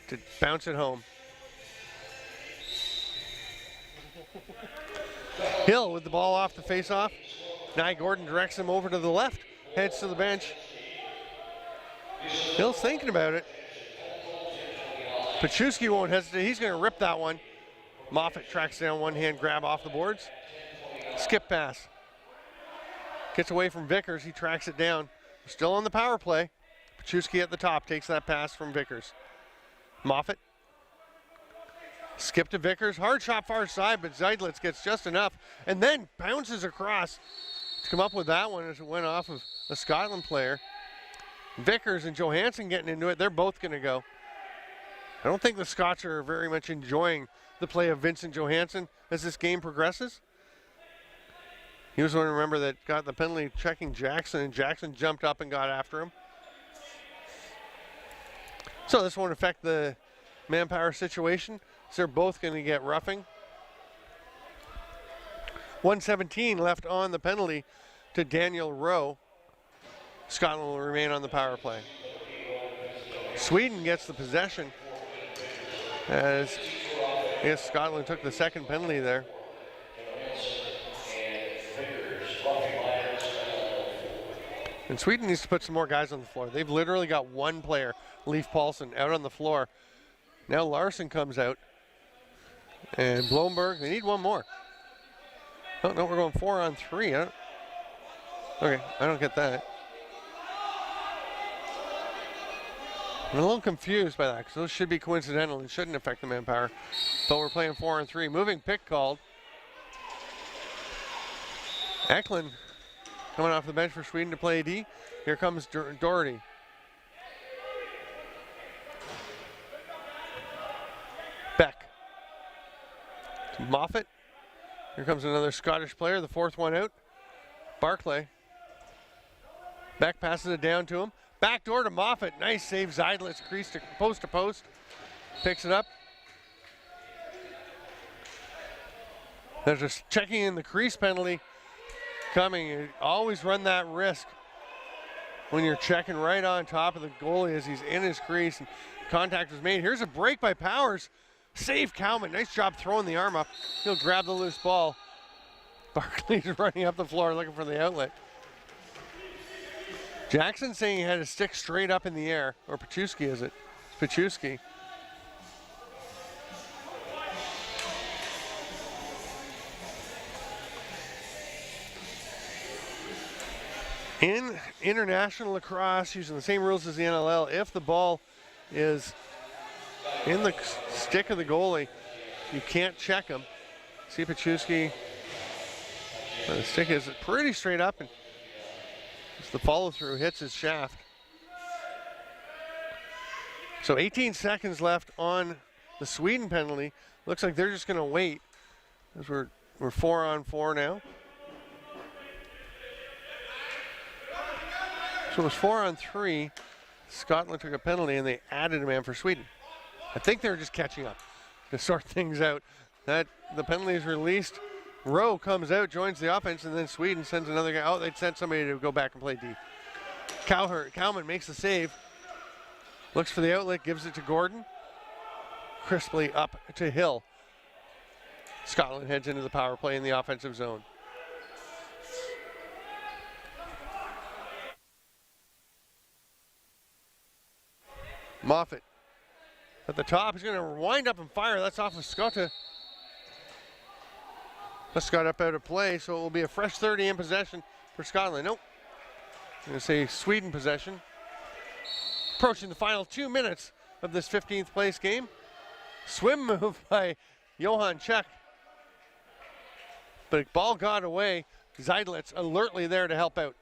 to bounce it home. Hill with the ball off the face-off. Nye Gordon directs him over to the left, heads to the bench. Hill's thinking about it. Pachuski won't hesitate. He's going to rip that one. Moffat tracks down one-hand grab off the boards. Skip pass. Gets away from Vickers. He tracks it down. Still on the power play. Pachuski at the top takes that pass from Vickers. Moffat. Skip to Vickers. Hard shot far side, but Zeidlitz gets just enough and then bounces across to come up with that one as it went off of a Scotland player. Vickers and Johansson getting into it. They're both going to go. I don't think the Scots are very much enjoying the play of Vincent Johansson as this game progresses. He was one, remember, that got the penalty checking Jackson, and Jackson jumped up and got after him. So this won't affect the manpower situation. So they're both going to get roughing. 1:17 left on the penalty to Daniel Rowe. Scotland will remain on the power play. Sweden gets the possession as I guess Scotland took the second penalty there. And Sweden needs to put some more guys on the floor. They've literally got one player, Leif Paulsen, out on the floor. Now Larson comes out. And Blomberg, they need one more. Oh, no, we're going 4-on-3. Okay, I don't get that. I'm a little confused by that because those should be coincidental and shouldn't affect the manpower. But we're playing 4-on-3. Moving pick called. Eklund coming off the bench for Sweden to play D. Here comes Doherty. Beck. To Moffat. Here comes another Scottish player, the fourth one out. Barclay. Beck passes it down to him. Back door to Moffat. Nice save. Zeidlitz crease to post. Picks it up. There's just checking in the crease penalty coming. You always run that risk when you're checking right on top of the goalie as he's in his crease and contact was made. Here's a break by Powers. Save Cowman. Nice job throwing the arm up. He'll grab the loose ball. Barkley's running up the floor looking for the outlet. Jackson saying he had his stick straight up in the air. Or Pachewski, is it? Pachewski. In international lacrosse, using the same rules as the NLL, if the ball is in the stick of the goalie, you can't check him. See Pachewski, the stick is pretty straight up, and the follow through hits his shaft. So 18 seconds left on the Sweden penalty. Looks like they're just going to wait as we're 4-on-4 now. So it was 4-on-3. Scotland took a penalty and they added a man for Sweden. I think they're just catching up to sort things out. That the penalty is released. Rowe comes out, joins the offense, and then Sweden sends another guy. Oh, they'd sent somebody to go back and play D. Cowman makes the save. Looks for the outlet, gives it to Gordon. Crisply up to Hill. Scotland heads into the power play in the offensive zone. Moffat at the top. He's going to wind up and fire. That's off of Scotta. Scott up out of play, so it will be a fresh 30 in possession for Scotland. Nope. I'm going to say Sweden possession. Approaching the final 2 minutes of this 15th place game. Swim move by Johan Czech. But ball got away. Zeidlitz alertly there to help out.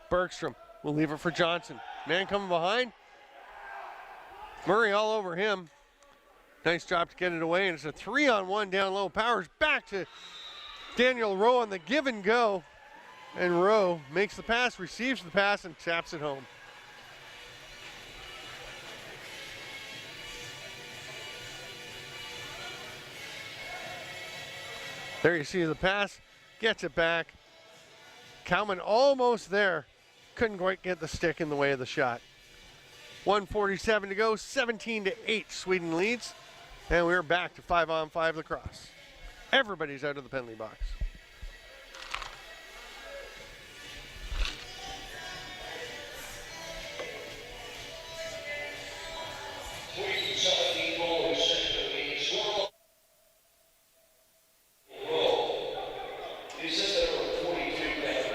Bergstrom will leave it for Johnson. Man coming behind. Murray all over him. Nice job to get it away, and it's a 3-on-1 down low. Powers back to Daniel Rowe on the give and go. And Rowe makes the pass, receives the pass, and taps it home. There you see the pass, gets it back. Cowman almost there. Couldn't quite get the stick in the way of the shot. 1:47 to go, 17-8 Sweden leads. And we're back to 5-on-5 lacrosse. Everybody's out of the penalty box. Sweden 17 goals, 6 to lead. Score. Rowe. The assistant number 42,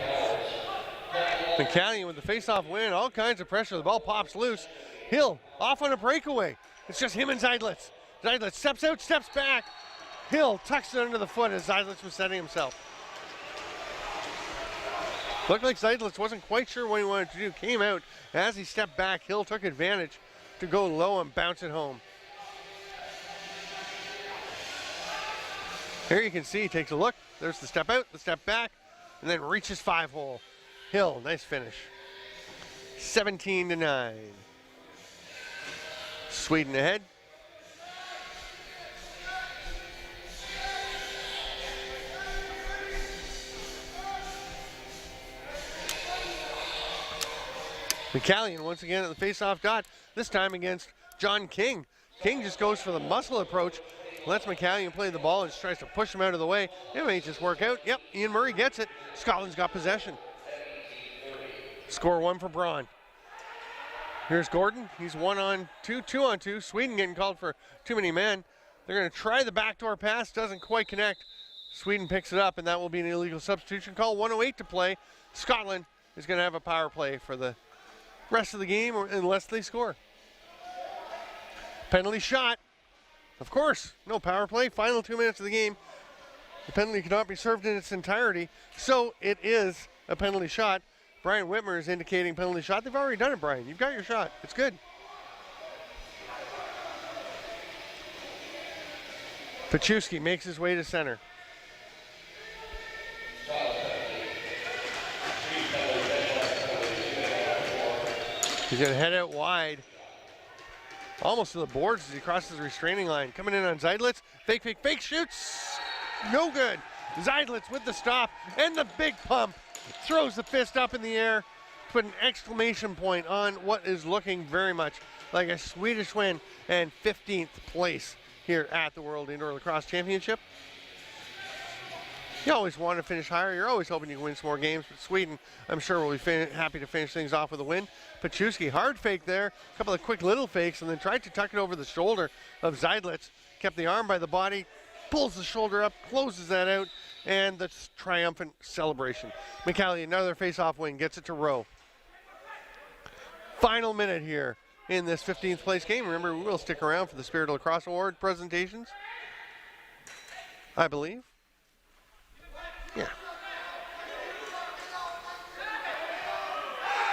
Powers. McCallion with the face-off win, all kinds of pressure. The ball pops loose. Hill off on a breakaway. It's just him and Zeidlitz. Zeidlitz steps out, steps back. Hill tucks it under the foot as Zeidlitz was setting himself. Looked like Zeidlitz wasn't quite sure what he wanted to do. Came out as he stepped back. Hill took advantage to go low and bounce it home. Here you can see, he takes a look. There's the step out, the step back, and then reaches 5-hole. Hill, nice finish. 17-9. Sweden ahead. McCallion once again at the face-off dot, this time against John King. King just goes for the muscle approach, lets McCallion play the ball and just tries to push him out of the way. It may just work out. Yep, Ian Murray gets it. Scotland's got possession. Score one for Braun. Here's Gordon. He's 1-on-2, 2-on-2. Sweden getting called for too many men. They're going to try the backdoor pass. Doesn't quite connect. Sweden picks it up, and that will be an illegal substitution call. 1:08 to play. Scotland is going to have a power play for the rest of the game unless they score. Penalty shot. Of course, no power play. Final 2 minutes of the game. The penalty cannot be served in its entirety, so it is a penalty shot. Brian Whitmer is indicating penalty shot. They've already done it, Brian. You've got your shot. It's good. Pachewski makes his way to center. He's going to head out wide. Almost to the boards as he crosses the restraining line. Coming in on Zeidlitz. Fake, fake, fake, shoots. no good. Zeidlitz with the stop and the big pump. Throws the fist up in the air. Put an exclamation point on what is looking very much like a Swedish win and 15th place here at the World Indoor Lacrosse Championship. You always want to finish higher. You're always hoping you can win some more games, but Sweden, I'm sure, will be happy to finish things off with a win. Pachuski, hard fake there, a couple of quick little fakes, and then tried to tuck it over the shoulder of Zeidlitz. Kept the arm by the body, pulls the shoulder up, closes that out, and the triumphant celebration. McCallie, another face-off win, gets it to Rowe. Final minute here in this 15th place game. Remember, we will stick around for the Spirit of Lacrosse Award presentations, I believe. Yeah.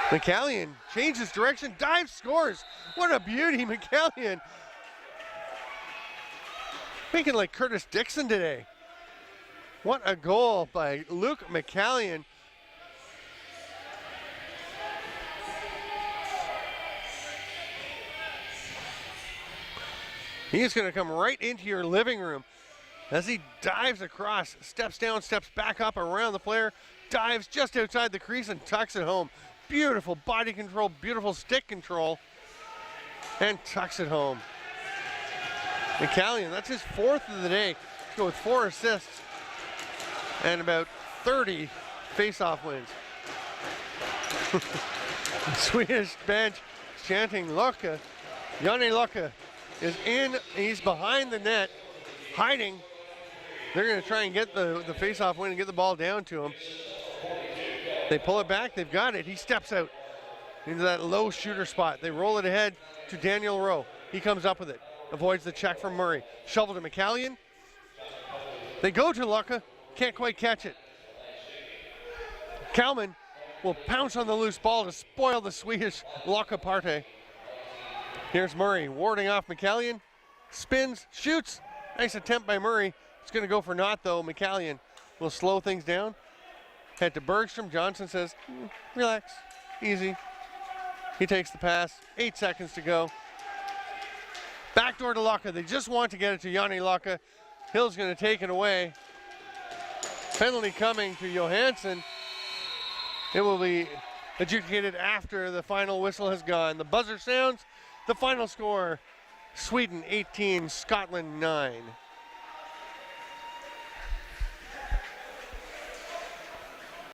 McCallion changes direction, dives, scores. What a beauty, McCallion. Thinking like Curtis Dixon today. What a goal by Luke McCallion. He's going to come right into your living room as he dives across, steps down, steps back up around the player, dives just outside the crease and tucks it home. Beautiful body control, beautiful stick control, and tucks it home. McCallion, that's his 4th of the day. Let's go with 4 assists and about 30 face-off wins. The Swedish bench chanting Lucka. Jani Lucka is in, he's behind the net, hiding. They're going to try and get the face-off win and get the ball down to him. They pull it back, they've got it. He steps out into that low shooter spot. They roll it ahead to Daniel Rowe. He comes up with it, avoids the check from Murray. Shovel to McCallion. They go to Lucka, can't quite catch it. Kalman will pounce on the loose ball to spoil the Swedish Lucka party. Here's Murray warding off McCallion. Spins, shoots. Nice attempt by Murray. It's going to go for naught, though. McCallion will slow things down. Head to Bergstrom. Johnson says, relax, easy. He takes the pass. 8 seconds to go. Backdoor to Lucka. They just want to get it to Jani Lucka. Hill's going to take it away. Penalty coming to Johansson. It will be adjudicated after the final whistle has gone. The buzzer sounds. The final score, Sweden 18, Scotland 9.